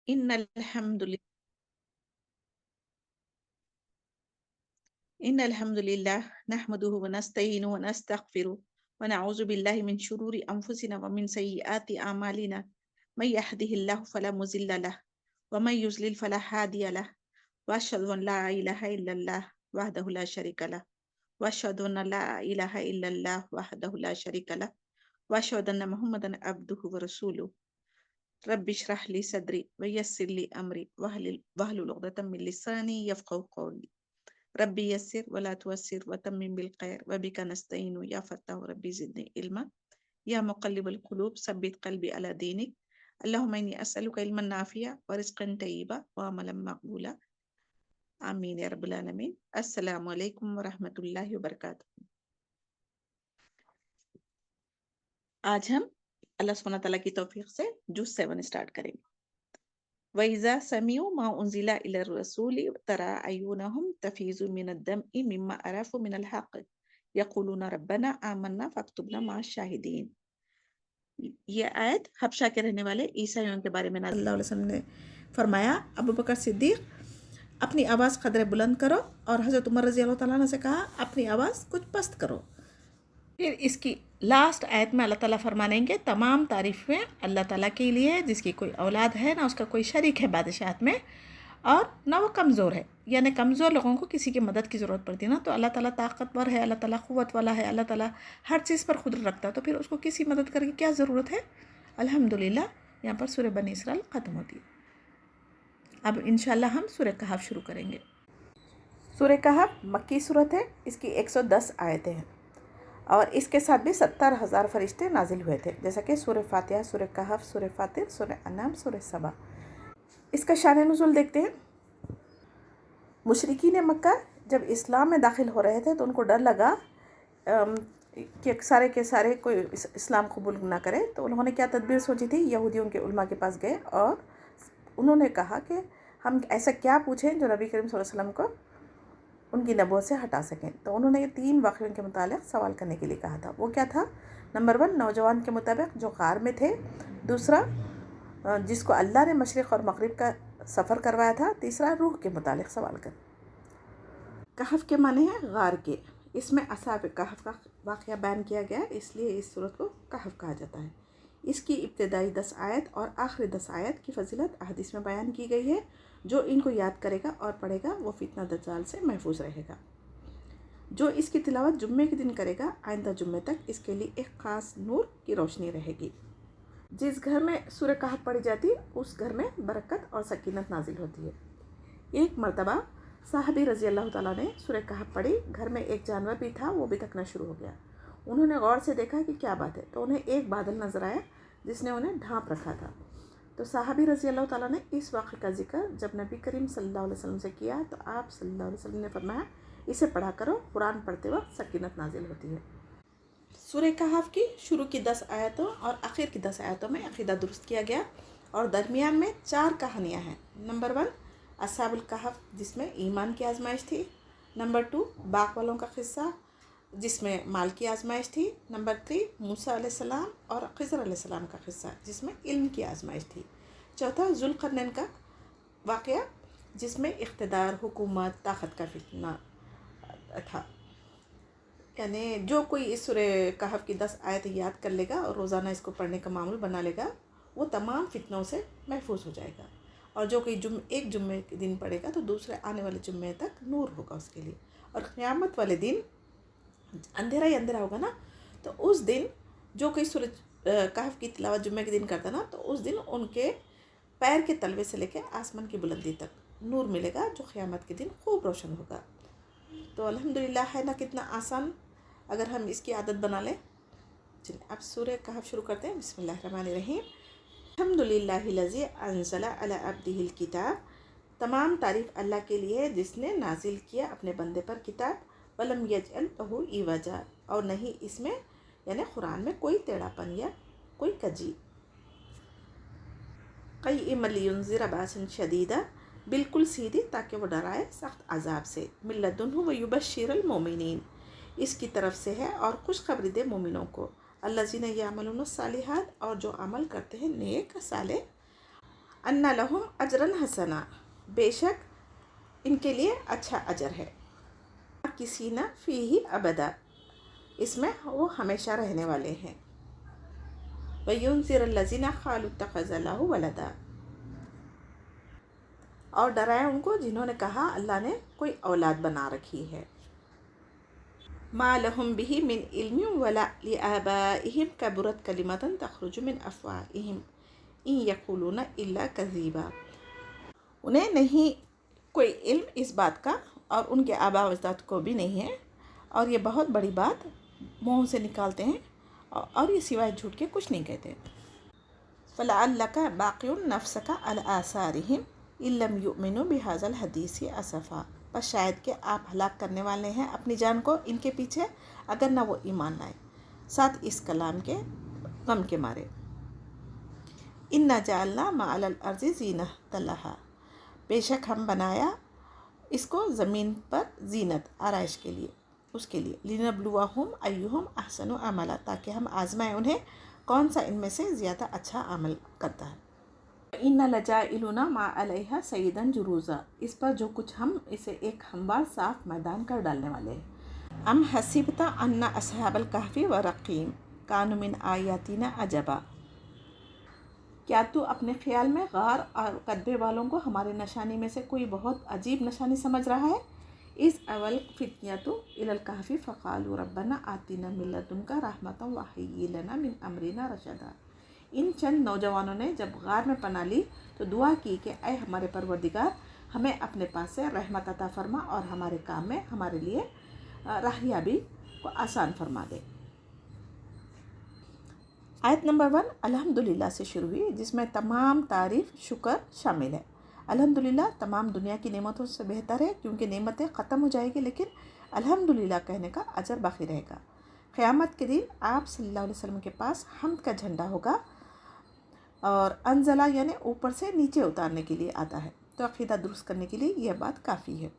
إن الحمد لله إن الحمد لله نحمده ونستعينه ونستغفره ونعوذ بالله من شرور أنفسنا ومن سيئات أعمالنا من يهده الله فلا مضل له ومن يضلل فلا هادي له وأشهد أن لا إله إلا الله وحده لا شريك له وأشهد أن لا إله إلا الله وحده لا شريك له وأشهد أن محمدا عبده ورسوله رب اشرح لي صدري ويسر لي أمري واحلل عقدة من لساني يفقهوا قولي ربي يسر ولا توسر وتمم بالخير وبك نستعين يا فتاح ربي زدني علما يا مقلب القلوب ثبت قلبي على دينك اللهم إني أسألك علما نافعا ورزقا طيبا وعملا مقبولا آمين يا رب العالمين. السلام علیکم ورحمۃ اللہ وبرکاتہ. آج ہم اللہ سبحانہ تعالیٰ کی توفیق سے جز 7 اسٹارٹ کریں گے. وَإِذَا سَمِعُوا مَا أُنزِلَ إِلَى الرَّسُولِ تَرَىٰ أَعْيُنَهُمْ تَفِيضُ مِنَ الدَّمْعِ مِمَّا عَرَفُوا مِنَ الْحَقِّ يَقُولُونَ رَبَّنَا آمَنَّا فَاكْتُبْنَا مَعَ الشَّاهِدِينَ. یہ آیت حبشہ کے رہنے والے عیسائیوں کے بارے میں نازل اللہ علیہ وسلم نے فرمایا ابوبکر صدیق اپنی آواز قدرے بلند کرو، اور حضرت عمر رضی اللہ تعالیٰ عنہ سے کہا اپنی آواز کچھ پست کرو. پھر اس کی لاسٹ آیت میں اللہ تعالیٰ فرمانیں گے تمام تعریفیں اللہ تعالیٰ کے لیے جس کی کوئی اولاد ہے نہ اس کا کوئی شریک ہے بادشاہت میں، اور نہ وہ کمزور ہے. یعنی کمزور لوگوں کو کسی کی مدد کی ضرورت پڑتی ہے نا، تو اللہ تعالیٰ طاقتور ہے، اللہ تعالیٰ قوت والا ہے، اللہ تعالیٰ ہر چیز پر قدرت رکھتا ہے، تو پھر اس کو کسی مدد کرنے کی کیا ضرورت ہے. الحمدللہ یہاں پر سورہ بنی اسرائیل ختم ہوتی ہے. اب انشاءاللہ ہم سورہ کہف شروع کریں گے. سورہ کہف مکی صورت ہے، اس کی 110 آیتیں ہیں، اور اس کے ساتھ بھی 70,000 فرشتے نازل ہوئے تھے، جیسا کہ سورہ فاتحہ، سورہ کہف، سورہ فاطر، سورہ انعام، سورہ سبا. اس کا شان نزول دیکھتے ہیں. مشرکین مکہ جب اسلام میں داخل ہو رہے تھے تو ان کو ڈر لگا کہ سارے کے سارے کوئی اسلام قبول نہ کرے، تو انہوں نے کیا تدبیر سوچی تھی. یہودیوں کے علماء کے پاس گئے اور انہوں نے کہا کہ ہم ایسا کیا پوچھیں جو نبی کریم صلی اللہ علیہ وسلم کو ان کی نبوت سے ہٹا سکیں. تو انہوں نے یہ 3 واقعوں کے متعلق سوال کرنے کے لیے کہا تھا. وہ کیا تھا؟ نمبر 1 نوجوان کے مطابق جو غار میں تھے، دوسرا جس کو اللہ نے مشرق اور مغرب کا سفر کروایا تھا، تیسرا روح کے متعلق سوال کر. کہف کے معنی ہے غار کے. اس میں اصحاب کہف کا واقعہ بیان کیا گیا، اس لیے اس صورت کو کہف کہا جاتا ہے. اس کی ابتدائی 10 آیت اور آخری 10 آیت کی فضیلت احادیث میں بیان کی گئی ہے. جو ان کو یاد کرے گا اور پڑھے گا وہ فتنہ دجال سے محفوظ رہے گا. جو اس کی تلاوت جمعے کے دن کرے گا آئندہ جمعے تک اس کے لیے ایک خاص نور کی روشنی رہے گی. جس گھر میں سورہ کہف پڑھی جاتی اس گھر میں برکت اور سکینت نازل ہوتی ہے. ایک مرتبہ صحابی رضی اللہ تعالیٰ نے سورہ کہف پڑھی. گھر میں ایک جانور بھی تھا، وہ بھی تکنا شروع ہو گیا. انہوں نے غور سے دیکھا کہ کیا بات ہے، تو انہیں ایک بادل نظر آیا جس نے انہیں ڈھانپ رکھا تھا. تو صحابی رضی اللہ تعالیٰ نے اس واقعے کا ذکر جب نبی کریم صلی اللہ علیہ وسلم سے کیا تو آپ صلی اللہ علیہ وسلم نے فرمایا اسے پڑھا کرو، قرآن پڑھتے وقت سکینت نازل ہوتی ہے. سورہ کہف کی شروع کی 10 آیتوں اور آخر کی 10 آیتوں میں عقیدہ درست کیا گیا، اور درمیان میں 4 کہانیاں ہیں. نمبر 1 اصحاب الکہف جس میں ایمان کی آزمائش تھی. نمبر 2 باغ والوں کا قصہ جس میں مال کی آزمائش تھی. نمبر 3 موسیٰ علیہ السلام اور خضر علیہ السلام کا قصہ جس میں علم کی آزمائش تھی. چوتھا ذوالقرنین کا واقعہ جس میں اقتدار، حکومت، طاقت کا فتنہ تھا. یعنی جو کوئی اس سورہ کہف کی 10 آیتیں یاد کر لے گا اور روزانہ اس کو پڑھنے کا معمول بنا لے گا، وہ تمام فتنوں سے محفوظ ہو جائے گا. اور جو کوئی ایک جمعے کے دن پڑھے گا تو دوسرے آنے والے جمعے تک نور ہوگا اس کے لیے. اور قیامت والے دن اندھیرا ہی اندھیرا ہوگا نا، تو اس دن جو کوئی سورہ کہف کی تلاوت جمعے کے دن کرتا نا، تو اس دن ان کے پیر کے تلوے سے لے کے آسمان کی بلندی تک نور ملے گا جو قیامت کے دن خوب روشن ہوگا. تو الحمدللہ ہے نا کتنا آسان اگر ہم اس کی عادت بنا لیں. چلیے اب سورہ کہف شروع کرتے ہیں. بسم اللہ الرحمن الرحیم. الحمدللہ الذی انزل علی عبدہ الکتاب. تمام تعریف اللہ کے لیے جس نے نازل کیا اپنے بندے پر کتاب. ولم یجعل لہ عوجا، اور نہیں اس میں یعنی قرآن میں کوئی ٹیڑھا پن یا کوئی کجی. قیما لینذر باسا شدیدا، بالکل سیدھی تاکہ وہ ڈرائے سخت عذاب سے. من لدنہ ویبشر المؤمنین، اس کی طرف سے ہے اور خوشخبری دے مومنوں کو. الذین یعملون الصالحات، اور جو عمل کرتے ہیں نیک صالح ان لہم اجرن حسنا، بے شک ان کے لیے اچھا اجر ہے، کسی نہ فیہ ابدا، اس میں وہ ہمیشہ رہنے والے ہیں، وَيُنذِرَ الَّذِينَ قَالُوا اتَّخَذَ اللَّهُ وَلَدًا، اور ڈرائے ان کو جنہوں نے کہا اللہ نے کوئی اولاد بنا رکھی ہے، مَا لَهُم بِهِ مِنْ عِلْمٍ وَلَا لِآبَائِهِمْ كَبُرَتْ كَلِمَةً تَخْرُجُ مِنْ أَفْوَاهِهِمْ إِنْ يَقُولُونَ إِلَّا كَذِيبًا، انہیں نہیں کوئی علم اس بات کا اور ان کے آباء و اجداد کو بھی نہیں ہے، اور یہ بہت بڑی بات منہ سے نکالتے ہیں اور یہ سوائے جھوٹ کے کچھ نہیں کہتے۔ فَلَعَلَّكَ بَاقِعٌ نَفْسَكَ عَلَىٰ آثَارِهِمْ إِن لَّمْ يُؤْمِنُوا بِهَٰذَا الْحَدِيثِ أَسَفًا، بس شاید کہ آپ ہلاک کرنے والے ہیں اپنی جان کو ان کے پیچھے اگر نہ وہ ایمان لائے ساتھ اس کلام کے غم کے مارے۔ إِنَّا جَعَلْنَا مَا عَلَى الْأَرْضِ زِينَةً لَهَا، بے شک ہم بنایا اس کو زمین پر زینت، آرائش کے لیے، اس کے لیے، لِنَبْلُوَهُمْ أَيُّهُمْ أَحْسَنُ عَمَلًا، تاکہ ہم آزمائیں انہیں کون سا ان میں سے زیادہ اچھا عمل کرتا ہے۔ وَإِنَّا لَجَاعِلُونَ مَا عَلَيْهَا صَعِيدًا جُرُوزًا، اس پر جو کچھ ہم اسے ایک ہموار صاف میدان کر ڈالنے والے ہیں۔ أَمْ حَسِبْتَ أَنَّ أَصْحَابَ الْكَهْفِ وَالرَّقِيمِ كَانُوا مِنْ آيَاتِنَا عَجَبًا، کیا تو اپنے خیال میں غار اور قدبے والوں کو ہماری نشانی میں سے کوئی بہت عجیب نشانی سمجھ رہا ہے؟ اِذْ أَوَى الْفِتْيَةُ إِلَى الْكَهْفِ فَقَالُوا رَبَّنَا آتِنَا مِن لَّدُنكَ رَحْمَةً وَهَيِّئْ لَنَا مِنْ أَمْرِنَا رَشَدًا، ان چند نوجوانوں نے جب غار میں پناہ لی تو دعا کی کہ اے ہمارے پروردگار، ہمیں اپنے پاس سے رحمت عطا فرما اور ہمارے کام میں ہمارے لیے راہیابی کو آسان فرما دے۔ آیت نمبر 1 الحمدللہ سے شروع ہوئی، جس میں تمام تعریف شکر شامل ہے۔ الحمدللہ تمام دنیا کی نعمتوں سے بہتر ہے، کیونکہ نعمتیں ختم ہو جائے گی لیکن الحمدللہ کہنے کا اجر باقی رہے گا۔ قیامت کے دن آپ صلی اللہ علیہ وسلم کے پاس حمد کا جھنڈا ہوگا، اور انزلہ یعنی اوپر سے نیچے اتارنے کے لیے آتا ہے، تو عقیدہ درست کرنے کے لیے یہ بات کافی ہے۔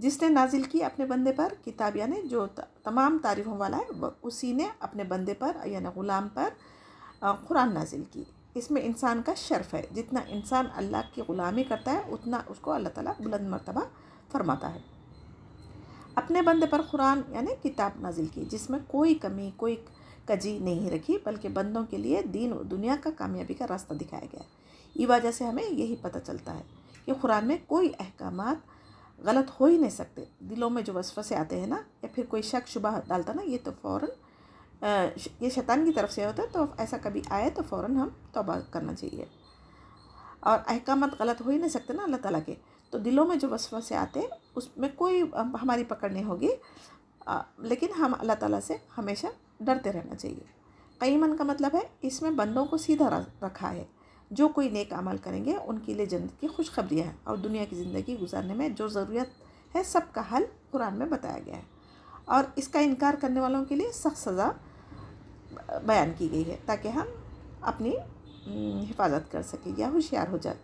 جس نے نازل کی اپنے بندے پر کتاب، یعنی جو تمام تعریفوں والا ہے، اسی نے اپنے بندے پر یعنی غلام پر قرآن نازل کی۔ اس میں انسان کا شرف ہے، جتنا انسان اللہ کی غلامی کرتا ہے اتنا اس کو اللہ تعالیٰ بلند مرتبہ فرماتا ہے۔ اپنے بندے پر قرآن یعنی کتاب نازل کی، جس میں کوئی کمی کوئی کجی نہیں رکھی، بلکہ بندوں کے لیے دین و دنیا کا کامیابی کا راستہ دکھایا گیا ہے۔ یہ وجہ سے ہمیں یہی پتہ چلتا ہے کہ قرآن میں کوئی احکامات غلط ہو ہی نہیں سکتے۔ دلوں میں جو وسوسے آتے ہیں نا، یا پھر کوئی شک شبہ ڈالتا نا، یہ تو فوراً یہ شیطان کی طرف سے ہوتا ہے، تو ایسا کبھی آئے تو فوراً ہم توبہ کرنا چاہیے۔ اور احکامات غلط ہو ہی نہیں سکتے نا اللہ تعالیٰ کے، تو دلوں میں جو وسوسے آتے ہیں اس میں کوئی ہماری پکڑ نہیں ہوگی، لیکن ہم اللہ تعالیٰ سے ہمیشہ ڈرتے رہنا چاہیے۔ قیمن کا مطلب ہے اس میں بندوں کو سیدھا رکھا ہے، جو کوئی نیک عمل کریں گے ان کے لیے جنت کی خوشخبریاں ہیں، اور دنیا کی زندگی گزارنے میں جو ضرورت ہے سب کا حل قرآن میں بتایا گیا ہے، اور اس کا انکار کرنے والوں کے لیے سخت سزا بیان کی گئی ہے، تاکہ ہم اپنی حفاظت کر سکیں یا ہوشیار ہو جائے۔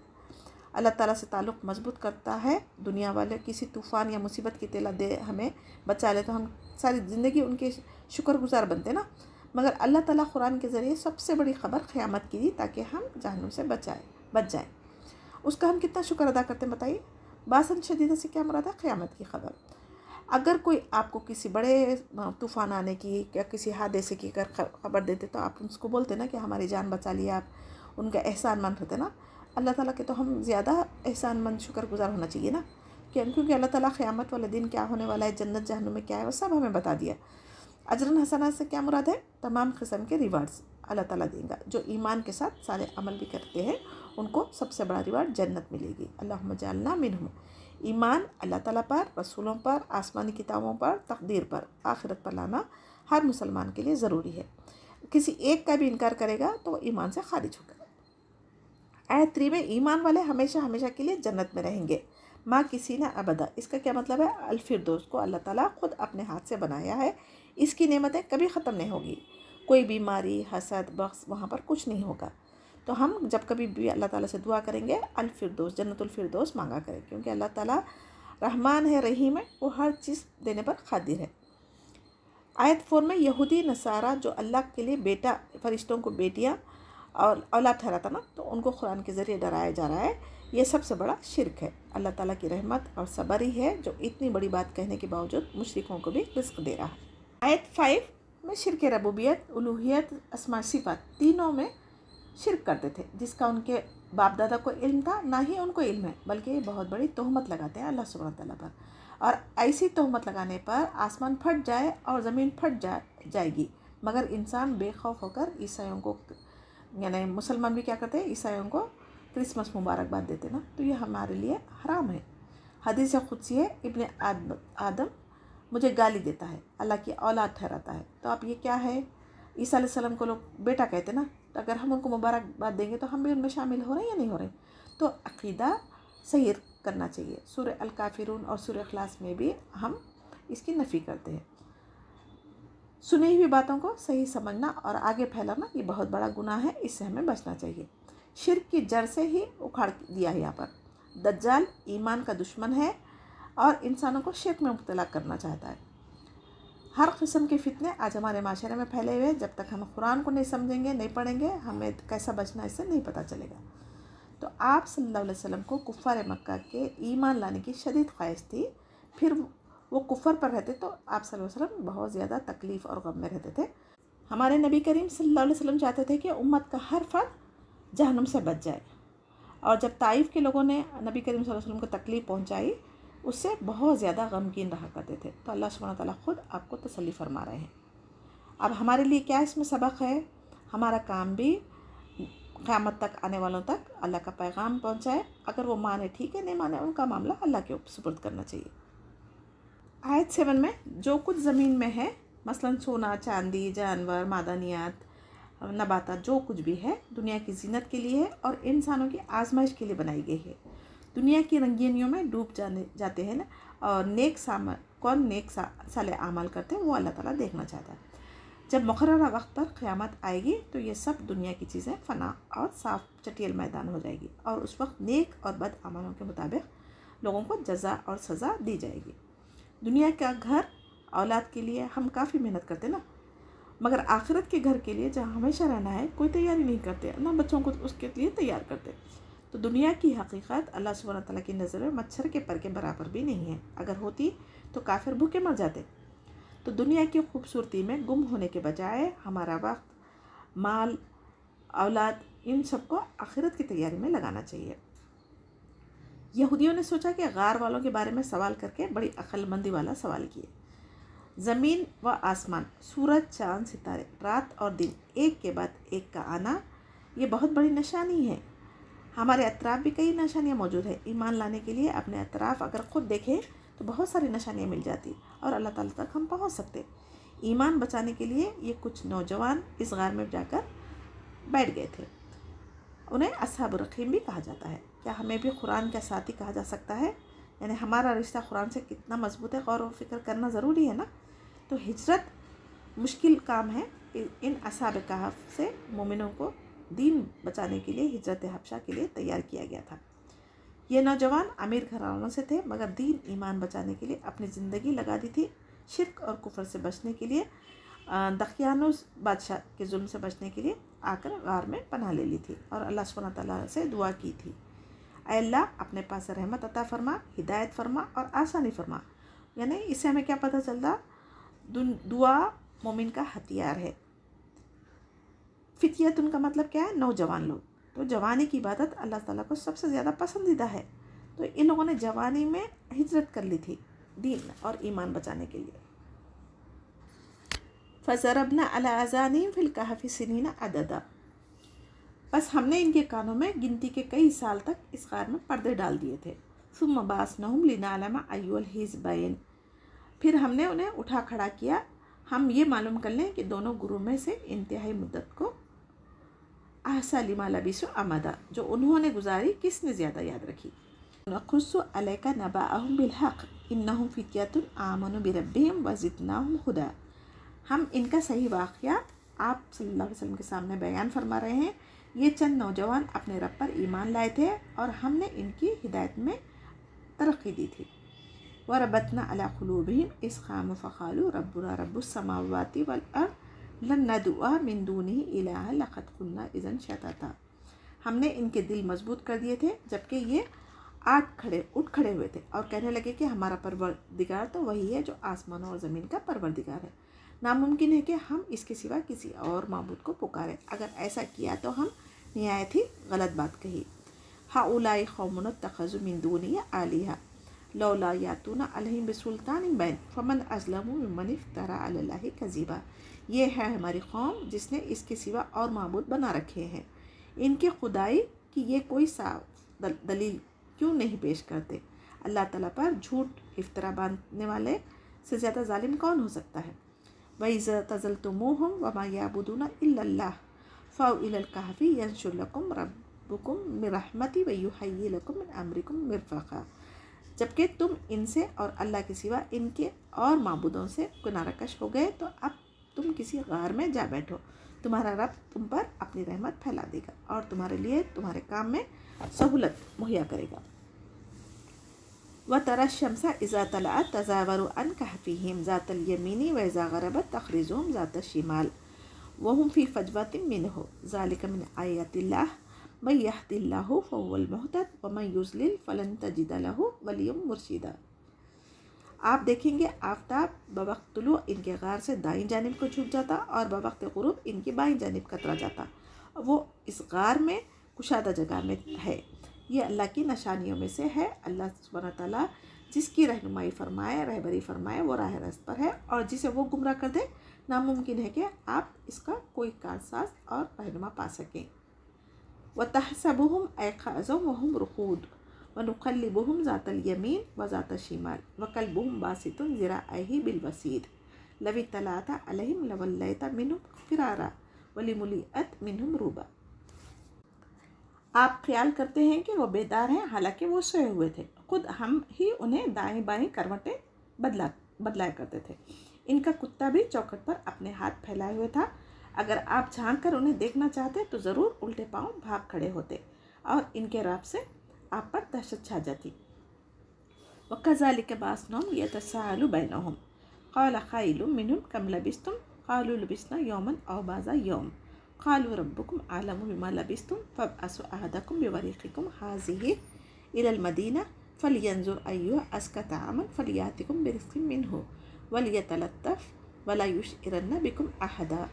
اللہ تعالیٰ سے تعلق مضبوط کرتا ہے، دنیا والے کسی طوفان یا مصیبت کی اطلاع دے ہمیں بچا لے تو ہم ساری زندگی ان کے شکر گزار بنتے نا، مگر اللہ تعالیٰ قرآن کے ذریعے سب سے بڑی خبر قیامت کی دی، تاکہ ہم جہنم سے بچ جائیں۔ اس کا ہم کتنا شکر ادا کرتے ہیں بتائیے۔ باسن شدیدہ سے کیا مراد ہے؟ قیامت کی خبر۔ اگر کوئی آپ کو کسی بڑے طوفان آنے کی یا کسی حادثے کی اگر خبر دیتے تو آپ اس کو بولتے نا کہ ہماری جان بچا لیا آپ، ان کا احسان مند ہوتے نا۔ اللہ تعالیٰ کے تو ہم زیادہ احسان مند شکر گزار ہونا چاہیے نا، کیونکہ اللہ تعالیٰ قیامت والے دن کیا ہونے والا ہے، جنت جہنم میں کیا ہے، وہ سب ہمیں بتا دیا۔ اجرن حسنات سے کیا مراد ہے؟ تمام قسم کے ریوارڈز اللہ تعالیٰ دیں گا۔ جو ایمان کے ساتھ سارے عمل بھی کرتے ہیں ان کو سب سے بڑا ریوارڈ جنت ملے گی۔ اللہم اجعلنا منہم۔ ایمان اللہ تعالیٰ پر، رسولوں پر، آسمانی کتابوں پر، تقدیر پر، آخرت پر لانا ہر مسلمان کے لیے ضروری ہے۔ کسی ایک کا بھی انکار کرے گا تو وہ ایمان سے خارج ہوگا۔ آیت 3 میں ایمان والے ہمیشہ ہمیشہ کے لیے جنت میں رہیں گے، ماں کسی نہ ابدا۔ اس کا کیا مطلب ہے؟ الفردوس کو اللہ تعالیٰ خود اپنے ہاتھ سے بنایا ہے، اس کی نعمتیں کبھی ختم نہیں ہوگی، کوئی بیماری حسد بغض وہاں پر کچھ نہیں ہوگا۔ تو ہم جب کبھی بھی اللہ تعالیٰ سے دعا کریں گے الفردوس، جنت الفردوس مانگا کریں، کیونکہ اللہ تعالیٰ رحمان ہے، رحیم ہے، وہ ہر چیز دینے پر قادر ہے۔ آیت 4 میں یہودی نصارہ جو اللہ کے لیے بیٹا، فرشتوں کو بیٹیاں اور اولاد ٹھہراتا نا، تو ان کو قرآن کے ذریعے ڈرایا جا رہا ہے. یہ سب سے بڑا شرک ہے. اللہ تعالیٰ کی رحمت اور صبر ہی ہے جو اتنی بڑی بات کہنے کے باوجود مشرکوں کو بھی رزق دے رہا ہے. آیت 5 میں شرک ربوبیت، الوہیت، اسماء صفات تینوں میں شرک کرتے تھے، جس کا ان کے باپ دادا کو علم تھا، نہ ہی ان کو علم ہے، بلکہ یہ بہت بڑی تہمت لگاتے ہیں اللہ سبحانہ تعالیٰ پر. اور ایسی تہمت لگانے پر آسمان پھٹ جائے اور زمین پھٹ جائے گی، مگر انسان بے خوف ہو کر عیسائیوں کو، یعنی مسلمان بھی کیا کرتے ہیں، عیسائیوں کو کرسمس مبارکباد دیتے نا، تو یہ ہمارے لیے حرام ہے. حدیث قدسی ہے، ابن آدم مجھے گالی دیتا ہے، اللہ کی اولاد ٹھہراتا ہے. تو اب یہ کیا ہے؟ عیسیٰ علیہ السلام کو لوگ بیٹا کہتے نا، تو اگر ہم ان کو مبارکباد دیں گے تو ہم بھی ان میں شامل ہو رہے ہیں یا نہیں ہو رہے ہیں؟ تو عقیدہ صحیح کرنا چاہیے. سورہ الکافرون اور سورہ اخلاص میں بھی ہم اس کی نفی کرتے ہیں. سنی ہوئی باتوں کو صحیح سمجھنا اور آگے پھیلانا یہ بہت بڑا گناہ ہے، اس سے ہمیں بچنا چاہیے. شرک کی جڑ سے ہی اکھاڑ دیا ہے. یہاں پر دجال ایمان کا دشمن ہے اور انسانوں کو شرک میں مبتلا کرنا چاہتا ہے. ہر قسم کے فتنے آج ہمارے معاشرے میں پھیلے ہوئے. جب تک ہم قرآن کو نہیں سمجھیں گے، نہیں پڑھیں گے، ہمیں کیسا بچنا اس سے نہیں پتہ چلے گا. تو آپ صلی اللہ علیہ وسلم کو کفار مکہ کے ایمان لانے کی شدید خواہش تھی. پھر وہ کفر پر رہتے تو آپ صلی اللہ علیہ وسلم بہت زیادہ تکلیف اور غم میں رہتے تھے. ہمارے نبی کریم صلی اللہ علیہ وسلم چاہتے تھے کہ امت کا ہر فرد جہنم سے بچ جائے. اور جب طائف کے لوگوں نے نبی کریم صلی اللہ علیہ وسلم کو تکلیف پہنچائی، اس سے بہت زیادہ غمگین رہا کرتے تھے. تو اللہ سبحانہ تعالیٰ خود آپ کو تسلی فرما رہے ہیں. اب ہمارے لیے کیا اس میں سبق ہے؟ ہمارا کام بھی قیامت تک آنے والوں تک اللہ کا پیغام پہنچائے. اگر وہ مانے ٹھیک ہے، نہیں مانے ان کا معاملہ اللہ کے سپرد کرنا چاہیے. آیت 7 میں جو کچھ زمین میں ہے، مثلا سونا، چاندی، جانور، معدنیات، نباتات، جو کچھ بھی ہے دنیا کی زینت کے لیے ہے اور انسانوں کی آزمائش کے لیے بنائی گئی ہے. دنیا کی رنگینیوں میں ڈوب جاتے ہیں نا، اور کون نیک صالح اعمال کرتے ہیں وہ اللہ تعالیٰ دیکھنا چاہتا ہے. جب مقررہ وقت پر قیامت آئے گی تو یہ سب دنیا کی چیزیں فنا اور صاف چٹیل میدان ہو جائے گی، اور اس وقت نیک اور بد اعمالوں کے مطابق لوگوں کو جزا اور سزا دی جائے گی. دنیا کا گھر اولاد کے لیے ہم کافی محنت کرتے نا، مگر آخرت کے گھر کے لیے جہاں ہمیشہ رہنا ہے کوئی تیاری نہیں کرتے، نہ بچوں کو اس کے لیے تیار کرتے. تو دنیا کی حقیقت اللہ سبحانہ تعالیٰ کی نظر میں مچھر کے پر کے برابر بھی نہیں ہے. اگر ہوتی تو کافر بھوکے مر جاتے. تو دنیا کی خوبصورتی میں گم ہونے کے بجائے ہمارا وقت، مال، اولاد، ان سب کو آخرت کی تیاری میں لگانا چاہیے. یہودیوں نے سوچا کہ غار والوں کے بارے میں سوال کر کے بڑی عقل مندی والا سوال کیے. زمین و آسمان، سورج، چاند، ستارے، رات اور دن ایک کے بعد ایک کا آنا، یہ بہت بڑی نشانی ہے. ہمارے اطراف بھی کئی نشانیاں موجود ہیں. ایمان لانے کے لیے اپنے اطراف اگر خود دیکھیں تو بہت ساری نشانیاں مل جاتی اور اللہ تعالیٰ تک ہم پہنچ سکتے. ایمان بچانے کے لیے یہ کچھ نوجوان اس غار میں جا کر بیٹھ گئے تھے. انہیں اصحاب الرقیم بھی کہا جاتا ہے. کیا ہمیں بھی قرآن کا ساتھی کہا جا سکتا ہے؟ یعنی ہمارا رشتہ قرآن سے کتنا مضبوط ہے، غور و فکر کرنا ضروری ہے نا. تو ہجرت مشکل کام ہے. ان اصحاب کہف سے مومنوں کو دین بچانے کے لیے ہجرت حبشہ کے لیے تیار کیا گیا تھا. یہ نوجوان امیر گھرانوں سے تھے، مگر دین ایمان بچانے کے لیے اپنی زندگی لگا دی تھی. شرک اور کفر سے بچنے کے لیے، دقیانوس بادشاہ کے ظلم سے بچنے کے لیے آ کر غار میں پناہ لے لی تھی اور اللہ سبحانہ تعالیٰ سے دعا کی تھی، اے اللہ اپنے پاس سے رحمت عطا فرما، ہدایت فرما اور آسانی فرما. یعنی اس سے ہمیں کیا پتہ چلتا؟ دعا مومن کا ہتھیار ہے. فتیتن کا مطلب کیا ہے؟ نوجوان لوگ. تو جوانی کی عبادت اللہ تعالیٰ کو سب سے زیادہ پسندیدہ ہے. تو ان لوگوں نے جوانی میں ہجرت کر لی تھی دین اور ایمان بچانے کے لیے. فَضَرَبْنَا عَلَىٰ آذَانِهِمْ فِي الْكَهْفِ سِنِينَ عَدَدًا، بس ہم نے ان کے کانوں میں گنتی کے کئی سال تک اس غار میں پردے ڈال دیے تھے. ثُمَّ بَعَثْنَاهُمْ لِنَعْلَمَ أَيُّ الْحِزْبَيْنِ، پھر ہم نے انہیں اٹھا کھڑا کیا، ہم یہ معلوم کر لیں کہ دونوں گروہ میں سے انتہائی مدت کو احصیٰ لما لبثوا امدا، جو انہوں نے گزاری کس نے زیادہ یاد رکھی. نقص علیک نبأهم بالحق انہم فتیۃ آمنوا بربہم وزدناہم ہدی، ہم ان کا صحیح واقعہ آپ صلی اللہ علیہ وسلم کے سامنے بیان فرما رہے ہیں. یہ چند نوجوان اپنے رب پر ایمان لائے تھے اور ہم نے ان کی ہدایت میں ترقی دی تھی. وَرَبَطْنَا عَلَىٰ قُلُوبِهِمْ إِذْ قَامُوا فَقَالُوا رَبُّنَا رَبُّ السَّمَاوَاتِ وَالْأَرْضِ لن ندعو من دونه الہ لقد قلنا اذا شططا، ہم نے ان کے دل مضبوط کر دیے تھے جبکہ یہ اٹھ کھڑے ہوئے تھے اور کہنے لگے کہ ہمارا پروردگار تو وہی ہے جو آسمانوں اور زمین کا پروردگار ہے، ناممکن ہے کہ ہم اس کے سوا کسی اور معبود کو پکاریں، اگر ایسا کیا تو ہم نہایت ہی غلط بات کہی۔ ہؤلاء قوم اتخذوا من دونی آلہۃ لولا یاتون علیہم بسلطان بین فمن اظلم ممن افتری علی اللہ کذبا، یہ ہے ہماری قوم جس نے اس کے سوا اور معبود بنا رکھے ہیں، ان کی خدائی کی یہ کوئی صاف دلیل کیوں نہیں پیش کرتے، اللہ تعالیٰ پر جھوٹ افطرا باندھنے والے سے زیادہ ظالم کون ہو سکتا ہے۔ وَإِذَا اعْتَزَلْتُمُوهُمْ وَمَا يَعْبُدُونَ إِلَّا اللَّهَ فَأْوُوا إِلَى الْكَهْفِ يَنشُرْ لَكُمْ رَبُّكُمْ مِنْ رَحْمَتِهِ وَيُهَيِّئْ لَكُمْ مِنْ أَمْرِكُمْ مِرْفَقًا، جبکہ تم ان سے اور اللہ کے سوا ان کے اور معبودوں سے کنارہ کش ہو گئے تو اب تم کسی غار میں جا بیٹھو، تمہارا رب تم پر اپنی رحمت پھیلا دے گا اور تمہارے لیے تمہارے کام میں سہولت مہیا کرے گا۔ وَتَرَى الشَّمْسَ إِذَا طَلَعَتْ تَزَاوَرُ عَنْ كَهْفِهِمْ ذَاتَ الْيَمِينِ وَإِذَا غَرَبَتْ تَقْرِضُهُمْ ذَاتَ الشِّمَالِ وَهُمْ فِي فَجْوَةٍ مِّنْهُ ذَلِكَ مِنْ آيَاتِ اللَّهِ مَن يَهْدِ اللَّهُ فَهُوَ الْمُهْتَدِ وَمَن يُضْلِلْ فَلَن تَجِدَ لَهُ وَلِيًّا مُّرْشِدًا۔ آپ دیکھیں گے آفتاب بوقت طلوع ان کے غار سے دائیں جانب کو جھک جاتا اور بوقت غروب ان کی بائیں جانب کترا جاتا، وہ اس غار میں کشادہ جگہ میں ہے، یہ اللہ کی نشانیوں میں سے ہے، اللہ سبحانہ تعالیٰ جس کی رہبری فرمائے وہ راہ راست پر ہے، اور جسے وہ گمراہ کر دے ناممکن ہے کہ آپ اس کا کوئی کارساز اور رہنما پا سکیں۔ وَتَحْسَبُهُمْ أَيْقَاظًا وَهُمْ رُقُودٌ وَنُقَلِّبُهُمْ ذَاتَ الْيَمِينِ وَذَاتَ الشِّمَالِ وَكَلْبُهُمْ بَاسِطٌ ذِرَاعَيْهِ بِالْوَصِيدِ لَوِ اطَّلَعْتَ عَلَيْهِمْ لَوَلَّيْتَ مِنْهُمْ فِرَارًا وَلَمُلِئَتْ مِنْهُمْ رُعْبًا۔ آپ خیال کرتے ہیں کہ وہ بیدار ہیں حالانکہ وہ سوئے ہوئے تھے، خود ہم ہی انہیں دائیں بائیں کروٹیں بدلایا کرتے تھے، ان کا کتا بھی چوکھٹ پر اپنے ہاتھ پھیلائے ہوئے تھا، اگر آپ جھانک کر انہیں دیکھنا چاہتے تو ضرور الٹے پاؤں بھاگ کھڑے ہوتے اور ان کے رعب سے آپ پر دہشت چھا جاتی۔ وَكَذَلِكَ بَعَثْنَاهُمْ لِيَتَسَاءَلُوا بَيْنَهُمْ قَالَ قَائِلٌ مِّنْهُمْ كَمْ لَبِثْتُمْ قَالُوا لَبِثْنَا يَوْمًا أَوْ بَعْضَ يَوْمٍ قَالُوا رَبُّكُمْ أَعْلَمُ بِمَا لَبِثْتُمْ فَابْعَثُوا أَحَدَكُمْ بِوَرِقِكُمْ هَٰذِهِ إِلَى الْمَدِينَةِ فَلْيَنظُرْ أَيُّهَا أَزْكَىٰ طَعَامًا فَلْيَأْتِكُمْ بِرِزْقٍ مِّنْهُ وَلْيَتَلَطَّفْ وَلَا يُشْعِرَنَّ بِكُمْ أَحَدًا۔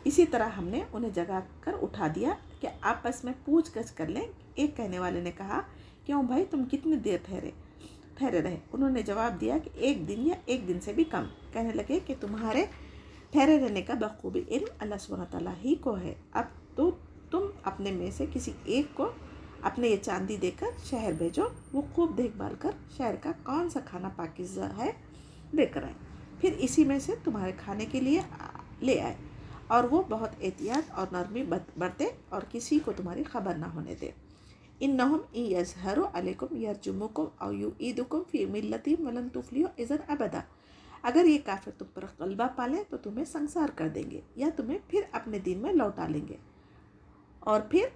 اسی طرح ہم نے انہیں جگا کر اٹھا دیا کہ آپس میں پوچھ گچھ کر لیں۔ ایک کہنے والے نے کہا، کیوں بھائی تم کتنی دیر ٹھہرے رہے؟ انہوں نے جواب دیا کہ 1 دن یا 1 دن سے بھی کم۔ کہنے لگے کہ تمہارے ٹھہرے رہنے کا بخوبی علم اللہ سبحانہ تعالیٰ ہی کو ہے، اب تو تم اپنے میں سے کسی ایک کو اپنے یہ چاندی دے کر شہر بھیجو، وہ خوب دیکھ بھال کر شہر کا کون سا کھانا پاکیزہ ہے لے کر آئے، پھر اسی میں سے تمہارے کھانے کے لیے لے آئے، اور وہ بہت احتیاط اور نرمی برتے اور کسی کو تمہاری خبر نہ ہونے دے۔ انہم ان یظہروا علیکم یرجموکم او یعیدکم فی ملتہم ولن تفلحوا اذا ابدا، اگر یہ کافر تم پر غلبہ پالیں تو تمہیں سنسار کر دیں گے یا تمہیں پھر اپنے دین میں لوٹا لیں گے اور پھر